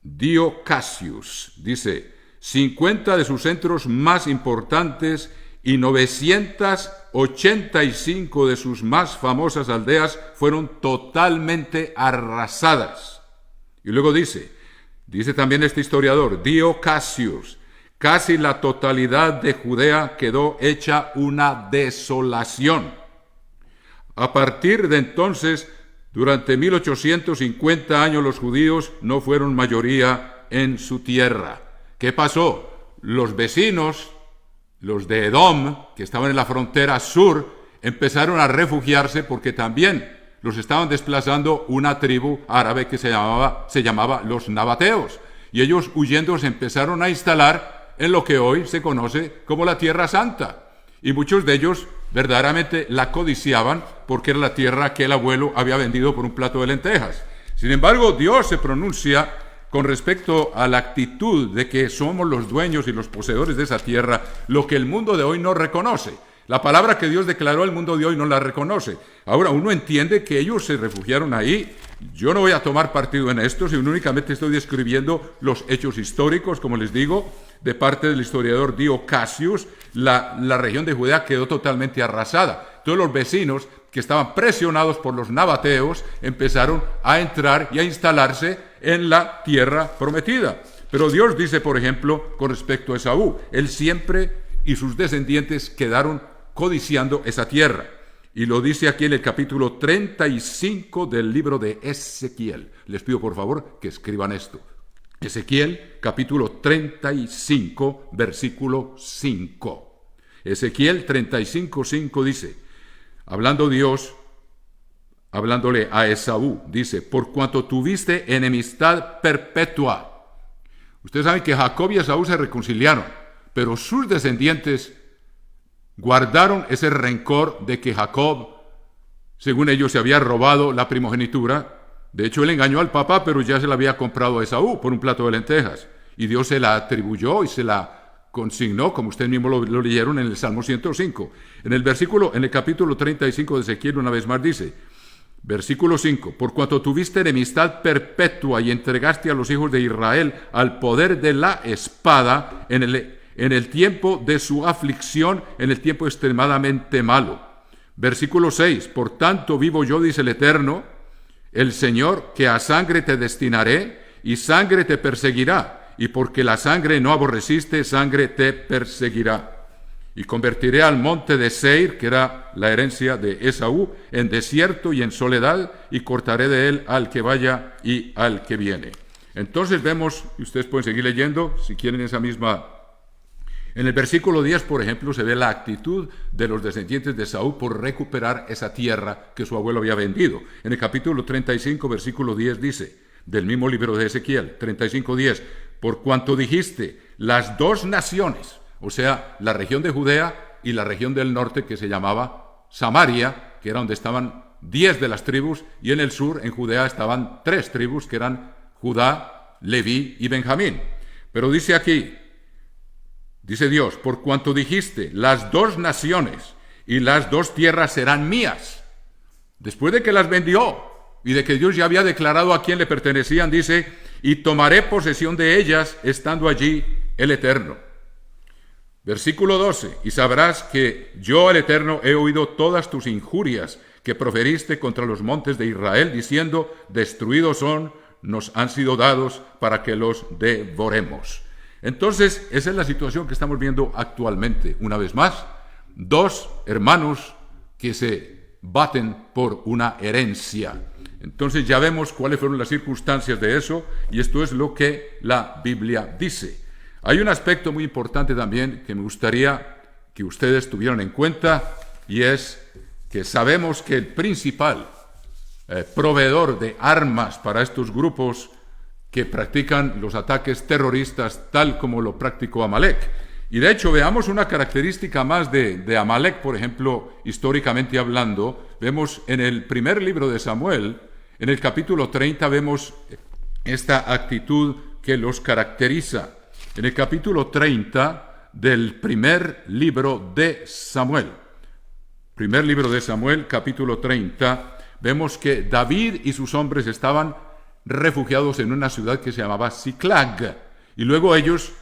Dio Cassius, dice, 50 de sus centros más importantes y 985 de sus más famosas aldeas fueron totalmente arrasadas. Y luego dice también este historiador, Dio Cassius, casi la totalidad de Judea quedó hecha una desolación. A partir de entonces, durante 1850 años los judíos no fueron mayoría en su tierra. ¿Qué pasó? Los vecinos, los de Edom, que estaban en la frontera sur, empezaron a refugiarse porque también los estaban desplazando una tribu árabe que se llamaba los nabateos. Y ellos huyendo se empezaron a instalar en lo que hoy se conoce como la Tierra Santa. Y muchos de ellos verdaderamente la codiciaban porque era la tierra que el abuelo había vendido por un plato de lentejas. Sin embargo, Dios se pronuncia con respecto a la actitud de que somos los dueños y los poseedores de esa tierra, lo que el mundo de hoy no reconoce. La palabra que Dios declaró, el mundo de hoy no la reconoce. Ahora, uno entiende que ellos se refugiaron ahí. Yo no voy a tomar partido en esto, sino únicamente estoy describiendo los hechos históricos, como les digo, de parte del historiador Dio Cassius. La región de Judea quedó totalmente arrasada. Todos los vecinos que estaban presionados por los nabateos empezaron a entrar y a instalarse en la tierra prometida. Pero Dios dice, por ejemplo, con respecto a Esaú, él siempre y sus descendientes quedaron codiciando esa tierra. Y lo dice aquí en el capítulo 35 del libro de Ezequiel. Les pido por favor que escriban esto. Ezequiel, capítulo 35, versículo 5. Ezequiel 35, 5 dice, hablando Dios, hablándole a Esaú, dice, por cuanto tuviste enemistad perpetua. Ustedes saben que Jacob y Esaú se reconciliaron, pero sus descendientes guardaron ese rencor de que Jacob, según ellos, se había robado la primogenitura. De hecho, él engañó al papá, pero ya se la había comprado a Esaú por un plato de lentejas. Y Dios se la atribuyó y se la consignó, como ustedes mismos lo leyeron en el Salmo 105. En el capítulo 35 de Ezequiel, una vez más dice, versículo 5, por cuanto tuviste enemistad perpetua y entregaste a los hijos de Israel al poder de la espada en el tiempo de su aflicción, en el tiempo extremadamente malo. Versículo 6, por tanto vivo yo, dice el Eterno, el Señor, que a sangre te destinaré y sangre te perseguirá, y porque la sangre no aborreciste, sangre te perseguirá. Y convertiré al monte de Seir, que era la herencia de Esaú, en desierto y en soledad, y cortaré de él al que vaya y al que viene. Entonces vemos, y ustedes pueden seguir leyendo, si quieren esa misma. En el versículo 10, por ejemplo, se ve la actitud de los descendientes de Esaú por recuperar esa tierra que su abuelo había vendido. En el capítulo 35, versículo 10 dice, del mismo libro de Ezequiel, 35:10, por cuanto dijiste, las dos naciones, o sea, la región de Judea y la región del norte que se llamaba Samaria, que era donde estaban 10 de las tribus, y en el sur, en Judea, estaban 3 tribus, que eran Judá, Leví y Benjamín. Pero dice aquí, dice Dios, por cuanto dijiste, las dos naciones y las dos tierras serán mías. Después de que las vendió y de que Dios ya había declarado a quién le pertenecían, dice, y tomaré posesión de ellas estando allí el Eterno. Versículo 12, y sabrás que yo, el Eterno, he oído todas tus injurias que proferiste contra los montes de Israel, diciendo, destruidos son, nos han sido dados para que los devoremos. Entonces, esa es la situación que estamos viendo actualmente. Una vez más, dos hermanos que se baten por una herencia. Entonces ya vemos cuáles fueron las circunstancias de eso, y esto es lo que la Biblia dice. Hay un aspecto muy importante también que me gustaría que ustedes tuvieran en cuenta, y es que sabemos que el principal proveedor de armas para estos grupos que practican los ataques terroristas tal como lo practicó Amalek. Y de hecho veamos una característica más de Amalek, por ejemplo, históricamente hablando. Vemos en el primer libro de Samuel, en el capítulo 30, vemos esta actitud que los caracteriza. En el capítulo 30 del primer libro de Samuel, capítulo 30, vemos que David y sus hombres estaban refugiados en una ciudad que se llamaba Ziklag, y luego ellos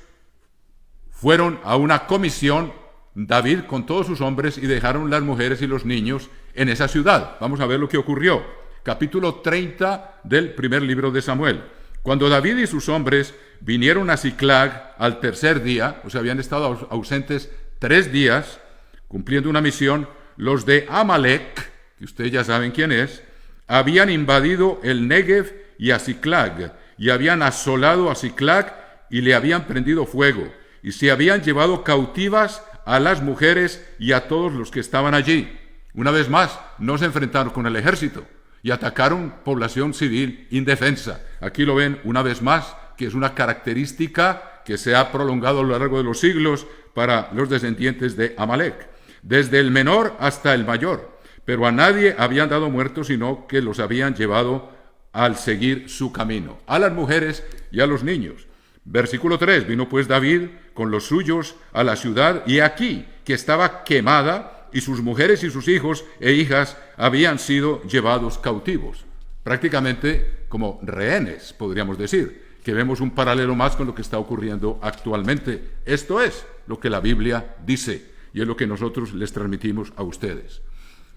fueron a una comisión, David con todos sus hombres, y dejaron las mujeres y los niños en esa ciudad. Vamos a ver lo que ocurrió. Capítulo 30 del primer libro de Samuel. Cuando David y sus hombres vinieron a Ziklag al tercer día, o sea, habían estado ausentes 3 días, cumpliendo una misión, los de Amalek, que ustedes ya saben quién es, habían invadido el Negev y a Ziklag, y habían asolado a Ziklag y le habían prendido fuego, y se habían llevado cautivas a las mujeres y a todos los que estaban allí. Una vez más, no se enfrentaron con el ejército y atacaron población civil indefensa. Aquí lo ven una vez más, que es una característica que se ha prolongado a lo largo de los siglos para los descendientes de Amalek, desde el menor hasta el mayor, pero a nadie habían dado muertos, sino que los habían llevado al seguir su camino, a las mujeres y a los niños. Versículo 3, vino pues David con los suyos a la ciudad, y aquí que estaba quemada, y sus mujeres y sus hijos e hijas habían sido llevados cautivos, prácticamente como rehenes, podríamos decir, que vemos un paralelo más con lo que está ocurriendo actualmente. Esto es lo que la Biblia dice, y es lo que nosotros les transmitimos a ustedes.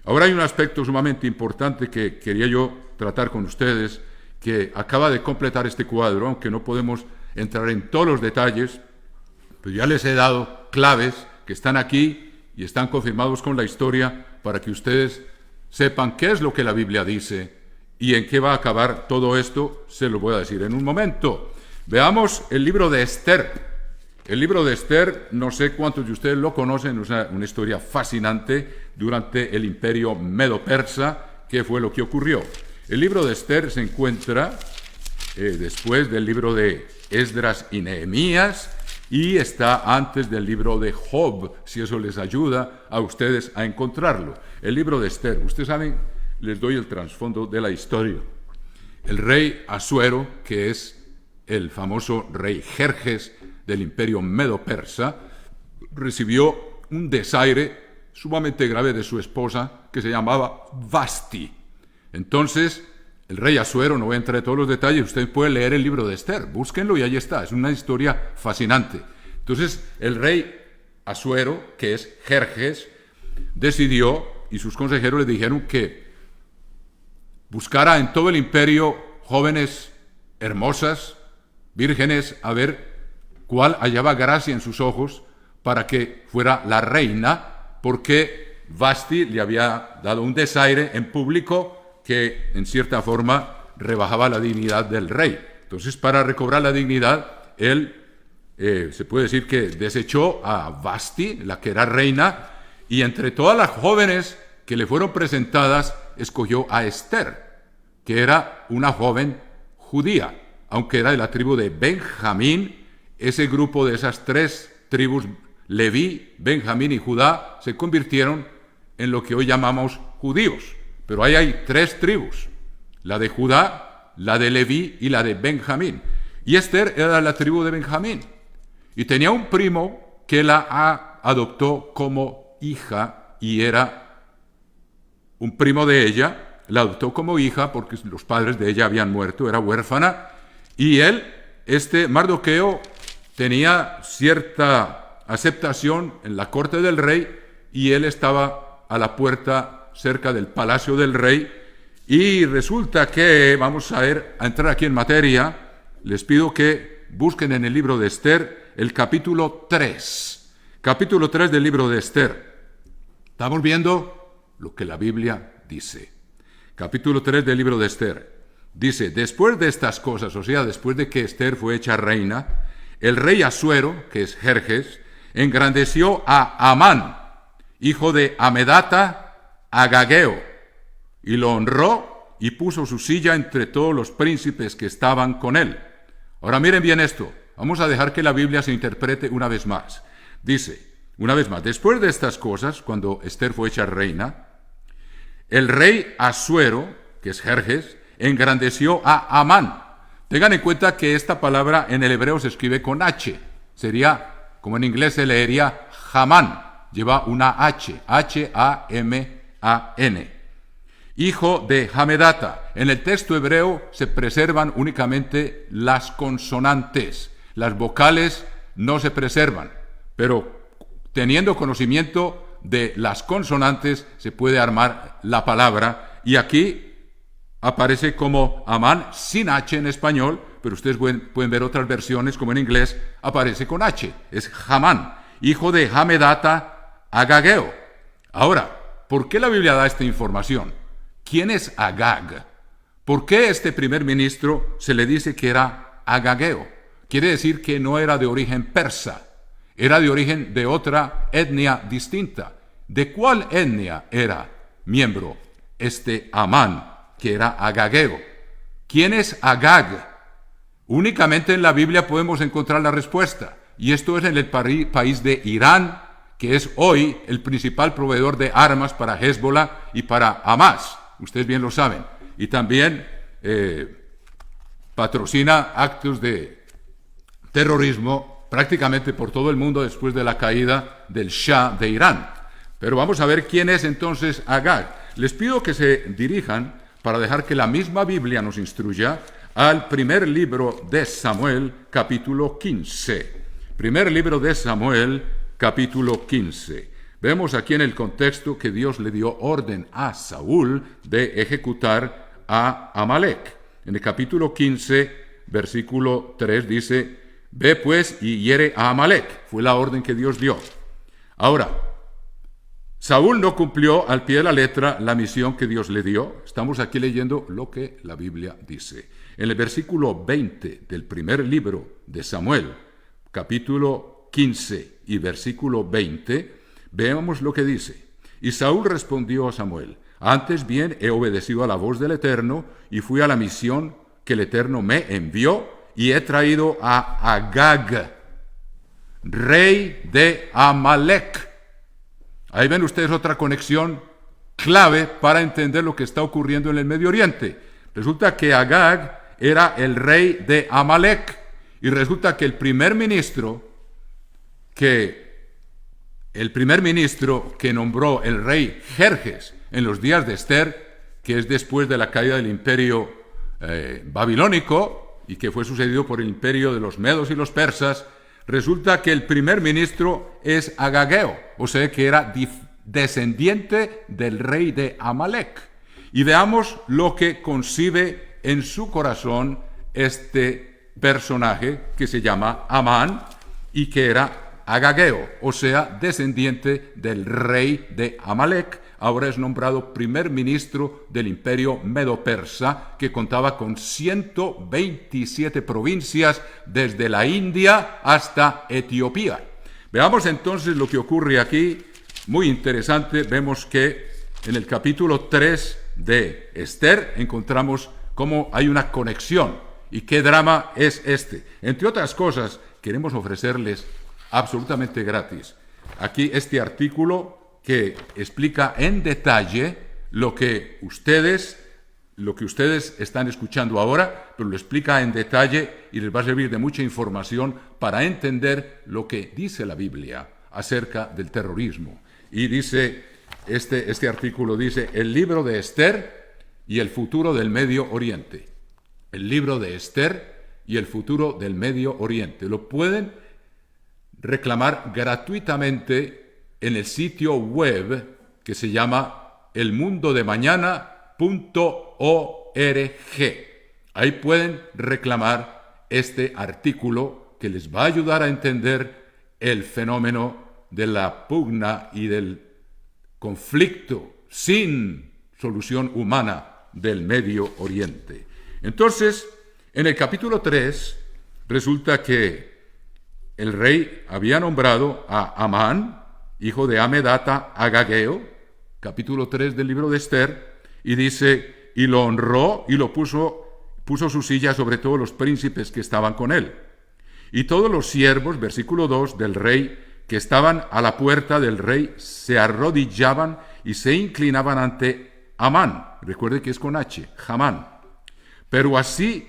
Ahora hay un aspecto sumamente importante que quería yo tratar con ustedes, que acaba de completar este cuadro, aunque no podemos entrar en todos los detalles, pero ya les he dado claves que están aquí y están confirmados con la historia para que ustedes sepan qué es lo que la Biblia dice y en qué va a acabar todo esto. Se lo voy a decir en un momento. Veamos el libro de Esther. El libro de Esther, no sé cuántos de ustedes lo conocen, es una historia fascinante durante el imperio medo-persa. ¿Qué fue lo que ocurrió? El libro de Esther se encuentra después del libro de Esdras y Nehemías, y está antes del libro de Job, si eso les ayuda a ustedes a encontrarlo. El libro de Esther, ustedes saben, les doy el trasfondo de la historia. El rey Asuero, que es el famoso rey Jerjes del imperio medo-persa, recibió un desaire sumamente grave de su esposa, que se llamaba Vasti. Entonces, el rey Asuero, no voy a entrar en todos los detalles, usted puede leer el libro de Esther, búsquenlo y ahí está, es una historia fascinante. Entonces, el rey Asuero, que es Jerjes, decidió, y sus consejeros le dijeron que buscara en todo el imperio jóvenes hermosas, vírgenes, a ver cuál hallaba gracia en sus ojos para que fuera la reina, porque Vasti le había dado un desaire en público que en cierta forma rebajaba la dignidad del rey. Entonces, para recobrar la dignidad, él se puede decir que desechó a Vasti, la que era reina, y entre todas las jóvenes que le fueron presentadas, escogió a Esther, que era una joven judía, aunque era de la tribu de Benjamín. Ese grupo de esas 3 tribus, Leví, Benjamín y Judá, se convirtieron en lo que hoy llamamos judíos. Pero ahí hay 3 tribus, la de Judá, la de Leví y la de Benjamín. Y Esther era de la tribu de Benjamín. Y tenía un primo que la adoptó como hija, y era un primo de ella, la adoptó como hija porque los padres de ella habían muerto, era huérfana, Y él, Mardoqueo, tenía cierta aceptación en la corte del rey y él estaba a la puerta cerca del palacio del rey. Y resulta que, vamos a entrar aquí en materia, les pido que busquen en el libro de Esther el capítulo 3. Capítulo 3 del libro de Esther. Estamos viendo lo que la Biblia dice. Capítulo 3 del libro de Esther. Dice, después de estas cosas, o sea, después de que Esther fue hecha reina, el rey Asuero, que es Jerjes, engrandeció a Amán, hijo de Amedata, Agageo, y lo honró y puso su silla entre todos los príncipes que estaban con él. Ahora miren bien esto. Vamos a dejar que la Biblia se interprete una vez más. Dice, una vez más, después de estas cosas, cuando Esther fue hecha reina, el rey Asuero, que es Jerjes, engrandeció a Amán. Tengan en cuenta que esta palabra en el hebreo se escribe con H. Sería, como en inglés se leería Hamán. Lleva una H, H-A-M-A-N. Hijo de Hamedata. En el texto hebreo se preservan únicamente las consonantes. Las vocales no se preservan, pero teniendo conocimiento de las consonantes se puede armar la palabra. Y aquí aparece como Amán sin H en español, pero ustedes pueden ver otras versiones como en inglés, aparece con H. Es Hamán, hijo de Hamedata, Agageo. Ahora, ¿por qué la Biblia da esta información? ¿Quién es Agag? ¿Por qué este primer ministro se le dice que era Agageo? Quiere decir que no era de origen persa, era de origen de otra etnia distinta. ¿De cuál etnia era miembro Amán, que era Agageo? ¿Quién es Agag? Únicamente en la Biblia podemos encontrar la respuesta, y esto es en el país de Irán, que es hoy el principal proveedor de armas para Hezbollah y para Hamas. Ustedes bien lo saben. Y también patrocina actos de terrorismo prácticamente por todo el mundo después de la caída del Shah de Irán. Pero vamos a ver quién es entonces Agag. Les pido que se dirijan, para dejar que la misma Biblia nos instruya, al primer libro de Samuel, capítulo 15. Primer libro de Samuel, capítulo 15. Vemos aquí en el contexto que Dios le dio orden a Saúl de ejecutar a Amalek. En el capítulo 15, versículo 3 dice, ve pues y hiere a Amalek. Fue la orden que Dios dio. Ahora, Saúl no cumplió al pie de la letra la misión que Dios le dio. Estamos aquí leyendo lo que la Biblia dice. En el versículo 20 del primer libro de Samuel, capítulo 15 y versículo 20, veamos lo que dice. Y Saúl respondió a Samuel, antes bien he obedecido a la voz del Eterno y fui a la misión que el Eterno me envió y he traído a Agag, rey de Amalek. Ahí ven ustedes otra conexión clave para entender lo que está ocurriendo en el Medio Oriente. Resulta que Agag era el rey de Amalek y resulta que el primer ministro que nombró el rey Jerjes en los días de Esther, que es después de la caída del imperio babilónico y que fue sucedido por el imperio de los medos y los persas, resulta que el primer ministro es Agageo, o sea que era descendiente del rey de Amalek. Y veamos lo que concibe en su corazón este personaje que se llama Amán y que era Agageo, o sea, descendiente del rey de Amalek. Ahora es nombrado primer ministro del imperio medo-persa, que contaba con 127 provincias desde la India hasta Etiopía. Veamos entonces lo que ocurre aquí, muy interesante. Vemos que en el capítulo 3 de Esther encontramos cómo hay una conexión y qué drama es este. Entre otras cosas, queremos ofrecerles absolutamente gratis aquí este artículo que explica en detalle lo que ustedes están escuchando ahora, pero lo explica en detalle y les va a servir de mucha información para entender lo que dice la Biblia acerca del terrorismo. Y dice, este artículo dice, el libro de Esther y el futuro del Medio Oriente. El libro de Esther y el futuro del Medio Oriente. Lo pueden reclamar gratuitamente en el sitio web que se llama elmundodemañana.org. Ahí pueden reclamar este artículo que les va a ayudar a entender el fenómeno de la pugna y del conflicto sin solución humana del Medio Oriente. Entonces, en el capítulo 3, resulta que el rey había nombrado a Amán, hijo de Amedata, Agageo, capítulo 3 del libro de Esther, y dice, y lo honró y lo puso su silla sobre todos los príncipes que estaban con él. Y todos los siervos, versículo 2, del rey, que estaban a la puerta del rey, se arrodillaban y se inclinaban ante Amán. Recuerde que es con H, Hamán. Pero así,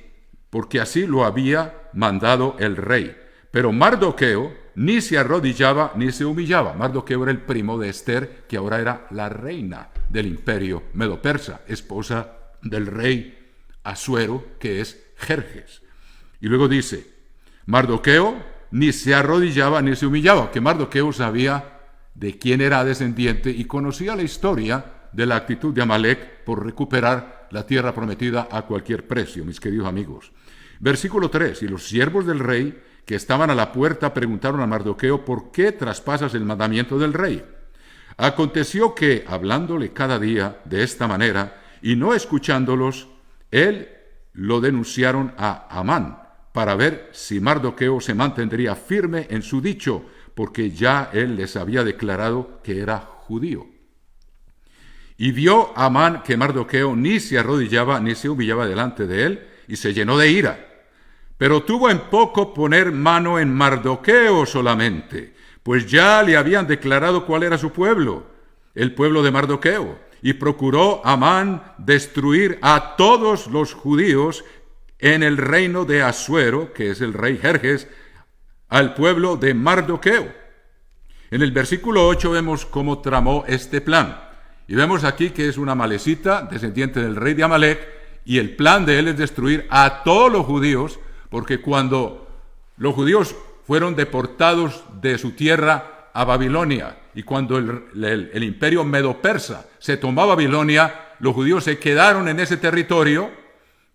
porque así lo había mandado el rey. Pero Mardoqueo ni se arrodillaba ni se humillaba. Mardoqueo era el primo de Esther, que ahora era la reina del imperio medo-persa, esposa del rey Asuero, que es Jerjes. Y luego dice, Mardoqueo ni se arrodillaba ni se humillaba, que Mardoqueo sabía de quién era descendiente y conocía la historia de la actitud de Amalek por recuperar la tierra prometida a cualquier precio, mis queridos amigos. Versículo 3, y los siervos del rey que estaban a la puerta preguntaron a Mardoqueo, ¿por qué traspasas el mandamiento del rey? Aconteció que, hablándole cada día de esta manera, y no escuchándolos, él lo denunciaron a Amán, para ver si Mardoqueo se mantendría firme en su dicho, porque ya él les había declarado que era judío. Y vio Amán que Mardoqueo ni se arrodillaba ni se humillaba delante de él, y se llenó de ira. Pero tuvo en poco poner mano en Mardoqueo solamente, pues ya le habían declarado cuál era su pueblo, el pueblo de Mardoqueo, y procuró Amán destruir a todos los judíos en el reino de Asuero, que es el rey Jerjes, al pueblo de Mardoqueo. En el versículo 8 vemos cómo tramó este plan. Y vemos aquí que es una amalecita, descendiente del rey de Amalek, y el plan de él es destruir a todos los judíos, porque cuando los judíos fueron deportados de su tierra a Babilonia, y cuando el imperio medo-persa se tomó a Babilonia, los judíos se quedaron en ese territorio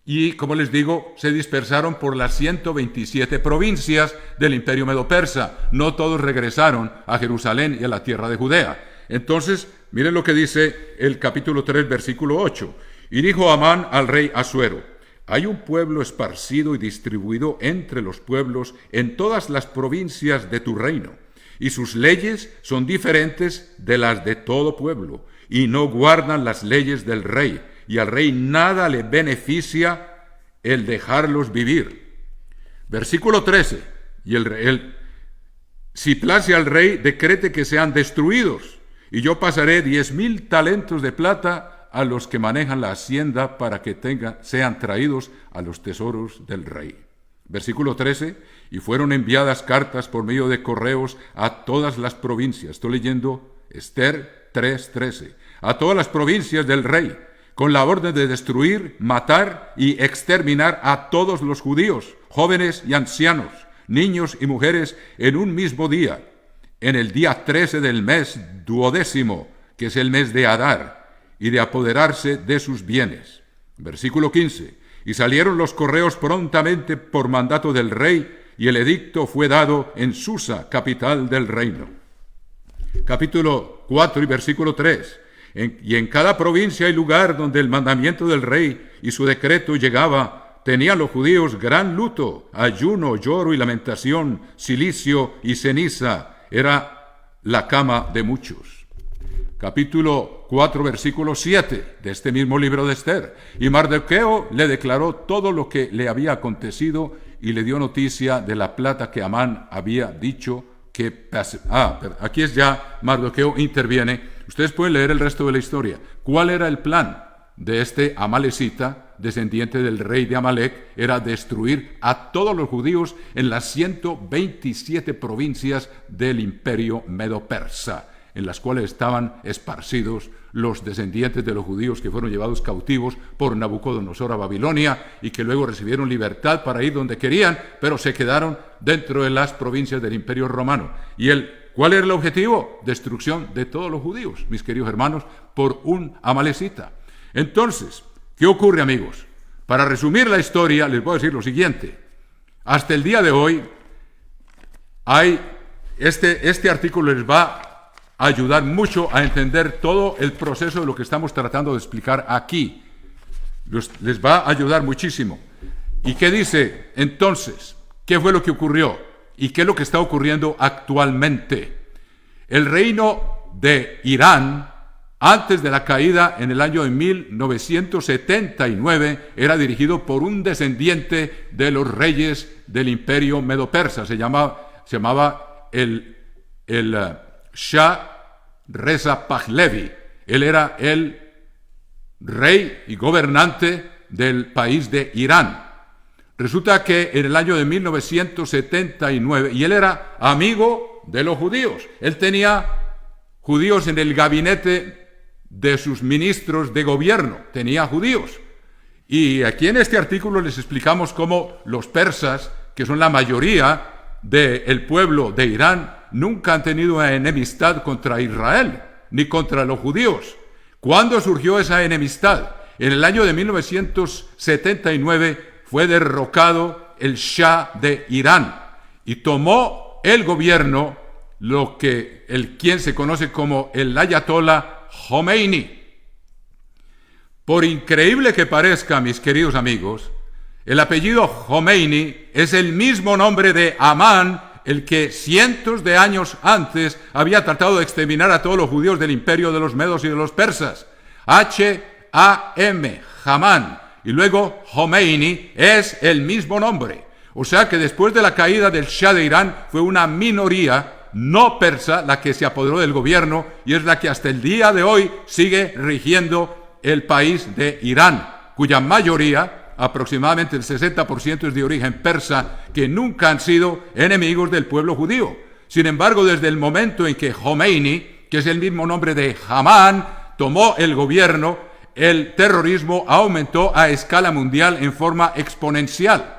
y, como les digo, se dispersaron por las 127 provincias del imperio medo-persa. No todos regresaron a Jerusalén y a la tierra de Judea. Entonces, miren lo que dice el capítulo 3, versículo 8. Y dijo Amán al rey Asuero, hay un pueblo esparcido y distribuido entre los pueblos en todas las provincias de tu reino, y sus leyes son diferentes de las de todo pueblo, y no guardan las leyes del rey, y al rey nada le beneficia el dejarlos vivir. Versículo 13, y si place al rey, decrete que sean destruidos, y yo pasaré 10,000 talentos de plata a los que manejan la hacienda para que sean traídos a los tesoros del rey. Versículo 13, y fueron enviadas cartas por medio de correos a todas las provincias. Estoy leyendo Esther 3:13. A todas las provincias del rey, con la orden de destruir, matar y exterminar a todos los judíos, jóvenes y ancianos, niños y mujeres, en un mismo día, en el día 13 del mes 12º, que es el mes de Adar, y de apoderarse de sus bienes. Versículo 15. Y salieron los correos prontamente por mandato del rey, y el edicto fue dado en Susa, capital del reino. Capítulo 4 y versículo 3. Y en cada provincia y lugar donde el mandamiento del rey y su decreto llegaba, tenían los judíos gran luto, ayuno, lloro y lamentación, cilicio y ceniza. Era la cama de muchos. Capítulo 4, versículo 7 de este mismo libro de Esther. Y Mardoqueo le declaró todo lo que le había acontecido y le dio noticia de la plata que Amán había dicho que... aquí es ya Mardoqueo interviene. Ustedes pueden leer el resto de la historia. ¿Cuál era el plan de este amalecita, descendiente del rey de Amalek? Era destruir a todos los judíos en las 127 provincias del imperio medo-persa, en las cuales estaban esparcidos los descendientes de los judíos que fueron llevados cautivos por Nabucodonosor a Babilonia y que luego recibieron libertad para ir donde querían, pero se quedaron dentro de las provincias del Imperio Romano. ¿Cuál era el objetivo? Destrucción de todos los judíos, mis queridos hermanos, por un amalecita. Entonces, ¿qué ocurre, amigos? Para resumir la historia, les voy a decir lo siguiente. Hasta el día de hoy, este artículo les va a ayudar mucho a entender todo el proceso de lo que estamos tratando de explicar aquí. Les va a ayudar muchísimo. ¿Y qué dice entonces? ¿Qué fue lo que ocurrió? ¿Y qué es lo que está ocurriendo actualmente? El reino de Irán, antes de la caída en el año de 1979, era dirigido por un descendiente de los reyes del imperio medo-persa. Se llamaba el Shah Reza Pahlavi. Él era el rey y gobernante del país de Irán. Resulta que en el año de 1979, y él era amigo de los judíos, él tenía judíos en el gabinete de sus ministros de gobierno, tenía judíos. Y aquí en este artículo les explicamos cómo los persas, que son la mayoría del pueblo de Irán, nunca han tenido una enemistad contra Israel, ni contra los judíos. ¿Cuándo surgió esa enemistad? En el año de 1979 fue derrocado el Shah de Irán y tomó el gobierno quien se conoce como el Ayatollah Khomeini. Por increíble que parezca, mis queridos amigos, el apellido Khomeini es el mismo nombre de Amán, el que cientos de años antes había tratado de exterminar a todos los judíos del imperio de los medos y de los persas. H-A-M, Hamán. Y luego Khomeini es el mismo nombre. O sea que después de la caída del Shah de Irán fue una minoría no persa la que se apoderó del gobierno y es la que hasta el día de hoy sigue rigiendo el país de Irán, cuya mayoría, aproximadamente el 60%, es de origen persa, que nunca han sido enemigos del pueblo judío. Sin embargo, desde el momento en que Khomeini, que es el mismo nombre de Hamán, tomó el gobierno, el terrorismo aumentó a escala mundial en forma exponencial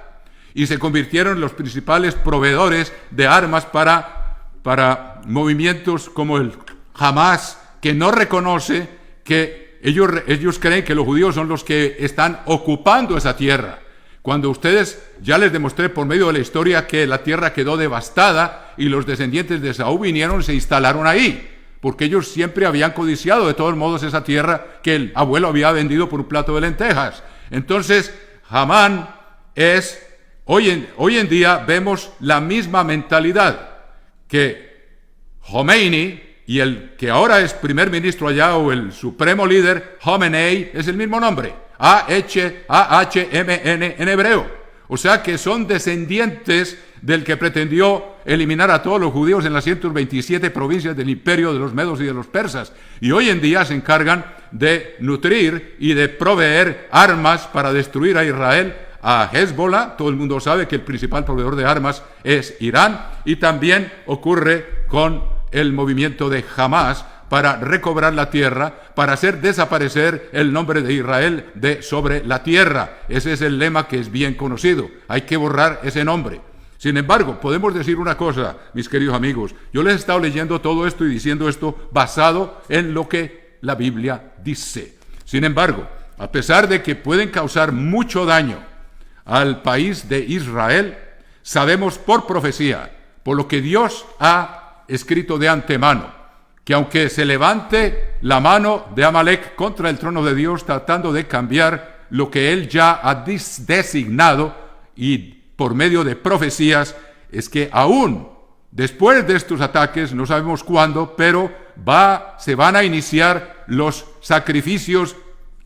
y se convirtieron en los principales proveedores de armas para movimientos como el Hamas, que no reconoce que ellos creen que los judíos son los que están ocupando esa tierra. Cuando ustedes, ya les demostré por medio de la historia que la tierra quedó devastada y los descendientes de Saúl vinieron y se instalaron ahí, porque ellos siempre habían codiciado de todos modos esa tierra que el abuelo había vendido por un plato de lentejas. Entonces, Hamán es, hoy en día vemos la misma mentalidad, que Khomeini y el que ahora es primer ministro allá, o el supremo líder, Khamenei, es el mismo nombre, A-H-M-N en hebreo. O sea que son descendientes del que pretendió eliminar a todos los judíos en las 127 provincias del imperio de los medos y de los persas. Y hoy en día se encargan de nutrir y de proveer armas para destruir a Israel, a Hezbollah. Todo el mundo sabe que el principal proveedor de armas es Irán, y también ocurre con el movimiento de Hamas para recobrar la tierra, para hacer desaparecer el nombre de Israel de sobre la tierra. Ese es el lema que es bien conocido. Hay que borrar ese nombre. Sin embargo, podemos decir una cosa, mis queridos amigos. Yo les he estado leyendo todo esto y diciendo esto basado en lo que la Biblia dice. Sin embargo, a pesar de que pueden causar mucho daño al país de Israel, sabemos por profecía, por lo que Dios ha escrito de antemano, que aunque se levante la mano de Amalek contra el trono de Dios, tratando de cambiar lo que él ya ha designado, y por medio de profecías, es que aún después de estos ataques, no sabemos cuándo, pero se van a iniciar los sacrificios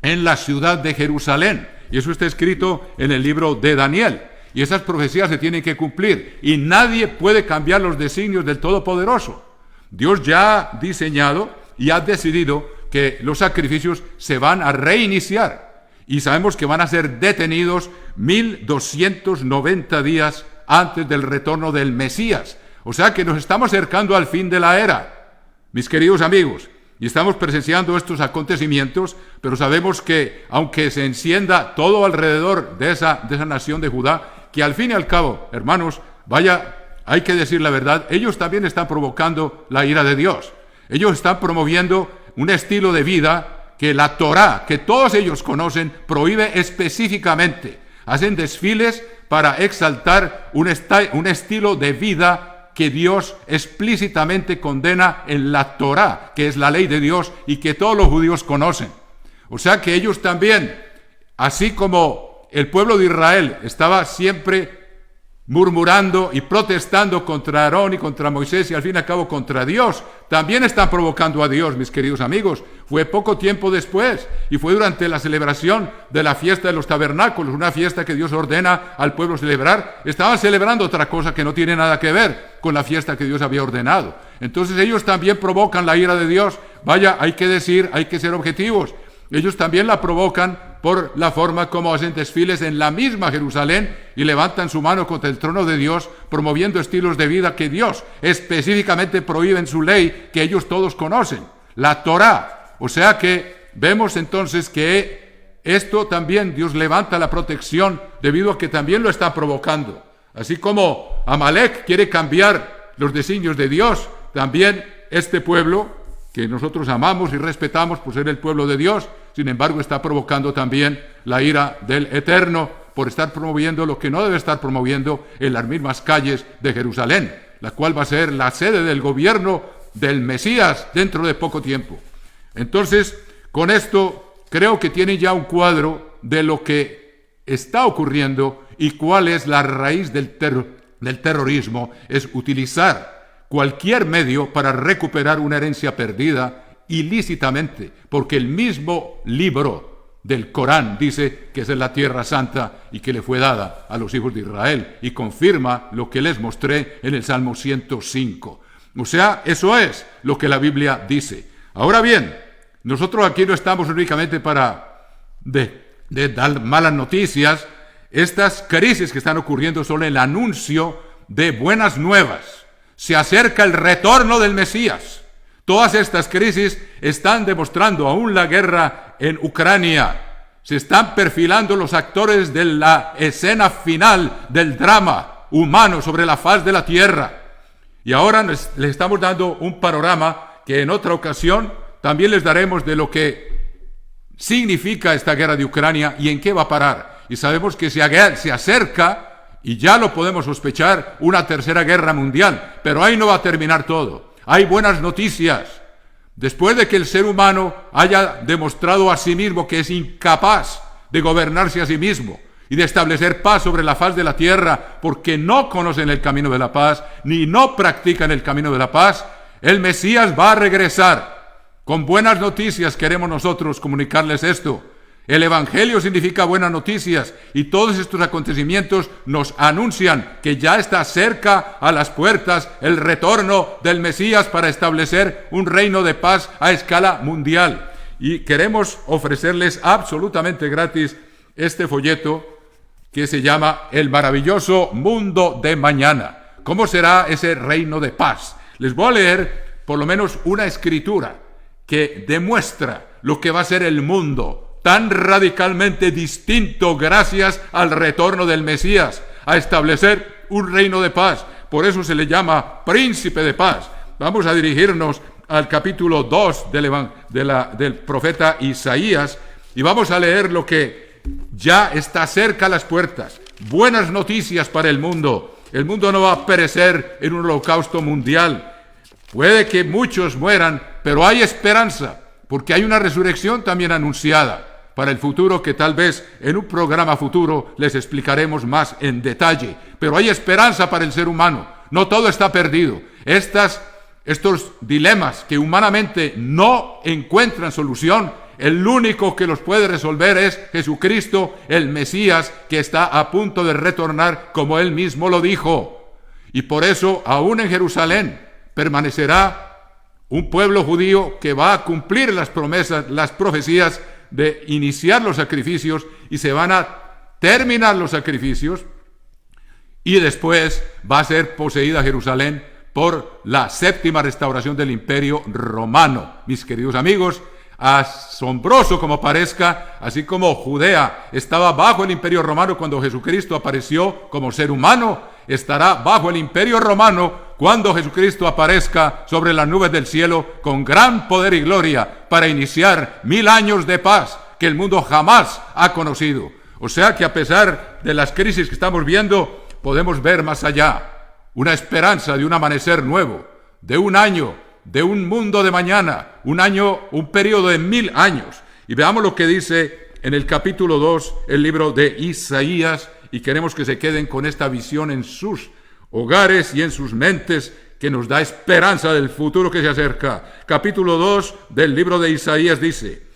en la ciudad de Jerusalén. Y eso está escrito en el libro de Daniel. Y esas profecías se tienen que cumplir. Y nadie puede cambiar los designios del Todopoderoso. Dios ya ha diseñado y ha decidido que los sacrificios se van a reiniciar. Y sabemos que van a ser detenidos 1290 días antes del retorno del Mesías. O sea que nos estamos acercando al fin de la era, mis queridos amigos. y estamos presenciando estos acontecimientos, pero sabemos que aunque se encienda todo alrededor de esa nación de Judá, que al fin y al cabo, hermanos, hay que decir la verdad, ellos también están provocando la ira de Dios. Ellos están promoviendo un estilo de vida que la Torá, que todos ellos conocen, prohíbe específicamente. Hacen desfiles para exaltar un estilo de vida que Dios explícitamente condena en la Torá, que es la ley de Dios y que todos los judíos conocen. O sea que ellos también, así como el pueblo de Israel estaba siempre murmurando y protestando contra Aarón y contra Moisés y al fin y al cabo contra Dios, también están provocando a Dios, mis queridos amigos. Fue poco tiempo después y fue durante la celebración de la fiesta de los tabernáculos, una fiesta que Dios ordena al pueblo celebrar. Estaban celebrando otra cosa que no tiene nada que ver con la fiesta que Dios había ordenado. Entonces ellos también provocan la ira de Dios. Vaya, hay que decir, hay que ser objetivos. Ellos también la provocan por la forma como hacen desfiles en la misma Jerusalén y levantan su mano contra el trono de Dios, promoviendo estilos de vida que Dios específicamente prohíbe en su ley, que ellos todos conocen, la Torá. O sea que vemos entonces que esto también Dios levanta la protección debido a que también lo está provocando. Así como Amalek quiere cambiar los designios de Dios, también este pueblo que nosotros amamos y respetamos por ser el pueblo de Dios, sin embargo está provocando también la ira del Eterno por estar promoviendo lo que no debe estar promoviendo en las mismas calles de Jerusalén, la cual va a ser la sede del gobierno del Mesías dentro de poco tiempo. Entonces, con esto creo que tienen ya un cuadro de lo que está ocurriendo y cuál es la raíz del terrorismo, es utilizar cualquier medio para recuperar una herencia perdida ilícitamente, porque el mismo libro del Corán dice que es en la tierra santa y que le fue dada a los hijos de Israel, y confirma lo que les mostré en el Salmo 105. O sea, eso es lo que la Biblia dice. Ahora bien, nosotros aquí no estamos únicamente para dar malas noticias. Estas crisis que están ocurriendo son el anuncio de buenas nuevas. Se acerca el retorno del Mesías. Todas estas crisis están demostrando, aún la guerra en Ucrania, se están perfilando los actores de la escena final del drama humano sobre la faz de la tierra. Y ahora les estamos dando un panorama que en otra ocasión también les daremos de lo que significa esta guerra de Ucrania y en qué va a parar. Y sabemos que se acerca, y ya lo podemos sospechar, una tercera guerra mundial. Pero ahí no va a terminar todo. Hay buenas noticias. Después de que el ser humano haya demostrado a sí mismo que es incapaz de gobernarse a sí mismo y de establecer paz sobre la faz de la tierra, porque no conocen el camino de la paz, ni no practican el camino de la paz, el Mesías va a regresar. Con buenas noticias queremos nosotros comunicarles esto. El Evangelio significa buenas noticias y todos estos acontecimientos nos anuncian que ya está cerca a las puertas el retorno del Mesías para establecer un reino de paz a escala mundial. Y queremos ofrecerles absolutamente gratis este folleto que se llama El maravilloso mundo de mañana. ¿Cómo será ese reino de paz? Les voy a leer por lo menos una escritura que demuestra lo que va a ser el mundo tan radicalmente distinto gracias al retorno del Mesías, a establecer un reino de paz. Por eso se le llama príncipe de paz. Vamos a dirigirnos al capítulo 2 del profeta Isaías y vamos a leer lo que ya está cerca a las puertas. Buenas noticias para el mundo. El mundo no va a perecer en un holocausto mundial. Puede que muchos mueran, pero hay esperanza, porque hay una resurrección también anunciada para el futuro que tal vez en un programa futuro les explicaremos más en detalle. Pero hay esperanza para el ser humano. No todo está perdido. Estos dilemas que humanamente no encuentran solución, el único que los puede resolver es Jesucristo, el Mesías, que está a punto de retornar, como él mismo lo dijo. Y por eso, aún en Jerusalén, permanecerá un pueblo judío que va a cumplir las promesas, las profecías de iniciar los sacrificios, y se van a terminar los sacrificios, y después va a ser poseída Jerusalén por la séptima restauración del Imperio Romano. Mis queridos amigos, asombroso como parezca, así como Judea estaba bajo el Imperio Romano cuando Jesucristo apareció como ser humano, estará bajo el Imperio Romano cuando Jesucristo aparezca sobre las nubes del cielo con gran poder y gloria para iniciar 1000 años de paz que el mundo jamás ha conocido. O sea que a pesar de las crisis que estamos viendo, podemos ver más allá, una esperanza de un amanecer nuevo, de un año, de un mundo de mañana, un periodo de 1000 años. Y veamos lo que dice en el capítulo 2, el libro de Isaías, y queremos que se queden con esta visión en sus hogares y en sus mentes, que nos da esperanza del futuro que se acerca. Capítulo 2 del libro de Isaías dice,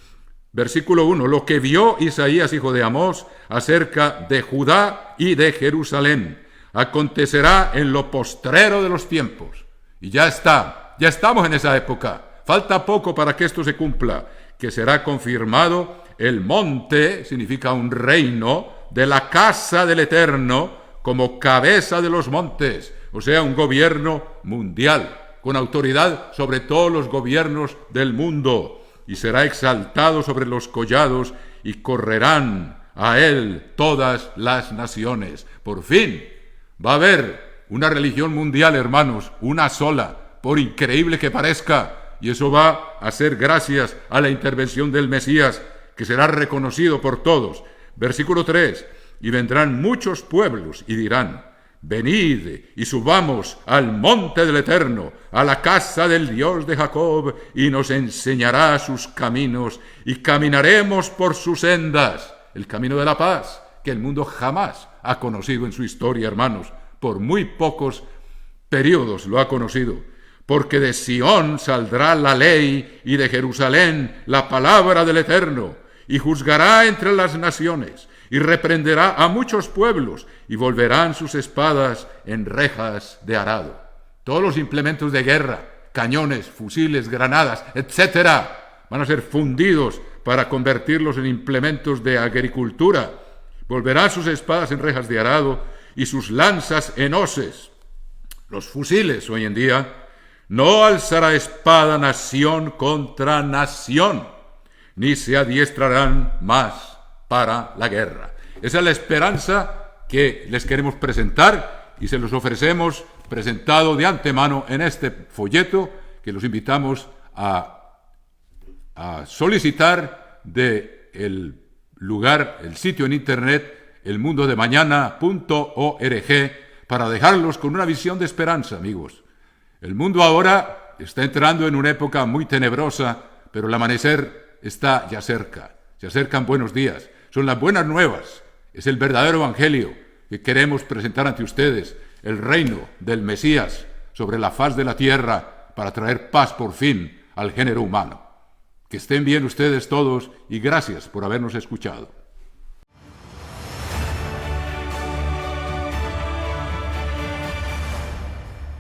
versículo 1, lo que vio Isaías, hijo de Amós, acerca de Judá y de Jerusalén, acontecerá en lo postrero de los tiempos. Y ya estamos en esa época. Falta poco para que esto se cumpla, que será confirmado el monte, significa un reino, de la casa del Eterno, como cabeza de los montes, o sea, un gobierno mundial, con autoridad sobre todos los gobiernos del mundo, y será exaltado sobre los collados, y correrán a él todas las naciones. Por fin va a haber una religión mundial, hermanos, una sola, por increíble que parezca, y eso va a ser gracias a la intervención del Mesías, que será reconocido por todos. Versículo 3, y vendrán muchos pueblos y dirán, venid y subamos al monte del Eterno, a la casa del Dios de Jacob, y nos enseñará sus caminos, y caminaremos por sus sendas, el camino de la paz, que el mundo jamás ha conocido en su historia, hermanos, por muy pocos periodos lo ha conocido. Porque de Sión saldrá la ley, y de Jerusalén la palabra del Eterno, y juzgará entre las naciones, y reprenderá a muchos pueblos, y volverán sus espadas en rejas de arado. Todos los implementos de guerra, cañones, fusiles, granadas, etcétera, van a ser fundidos para convertirlos en implementos de agricultura. Volverán sus espadas en rejas de arado, y sus lanzas en hoces. Los fusiles hoy en día, no alzará espada nación contra nación, ni se adiestrarán más para la guerra. Esa es la esperanza que les queremos presentar y se los ofrecemos presentado de antemano en este folleto que los invitamos a solicitar del lugar, el sitio en internet, elmundodemañana.org, para dejarlos con una visión de esperanza, amigos. El mundo ahora está entrando en una época muy tenebrosa, pero el amanecer está ya cerca. Se acercan buenos días. Son las buenas nuevas. Es el verdadero evangelio que queremos presentar ante ustedes, el reino del Mesías sobre la faz de la tierra para traer paz por fin al género humano. Que estén bien ustedes todos y gracias por habernos escuchado.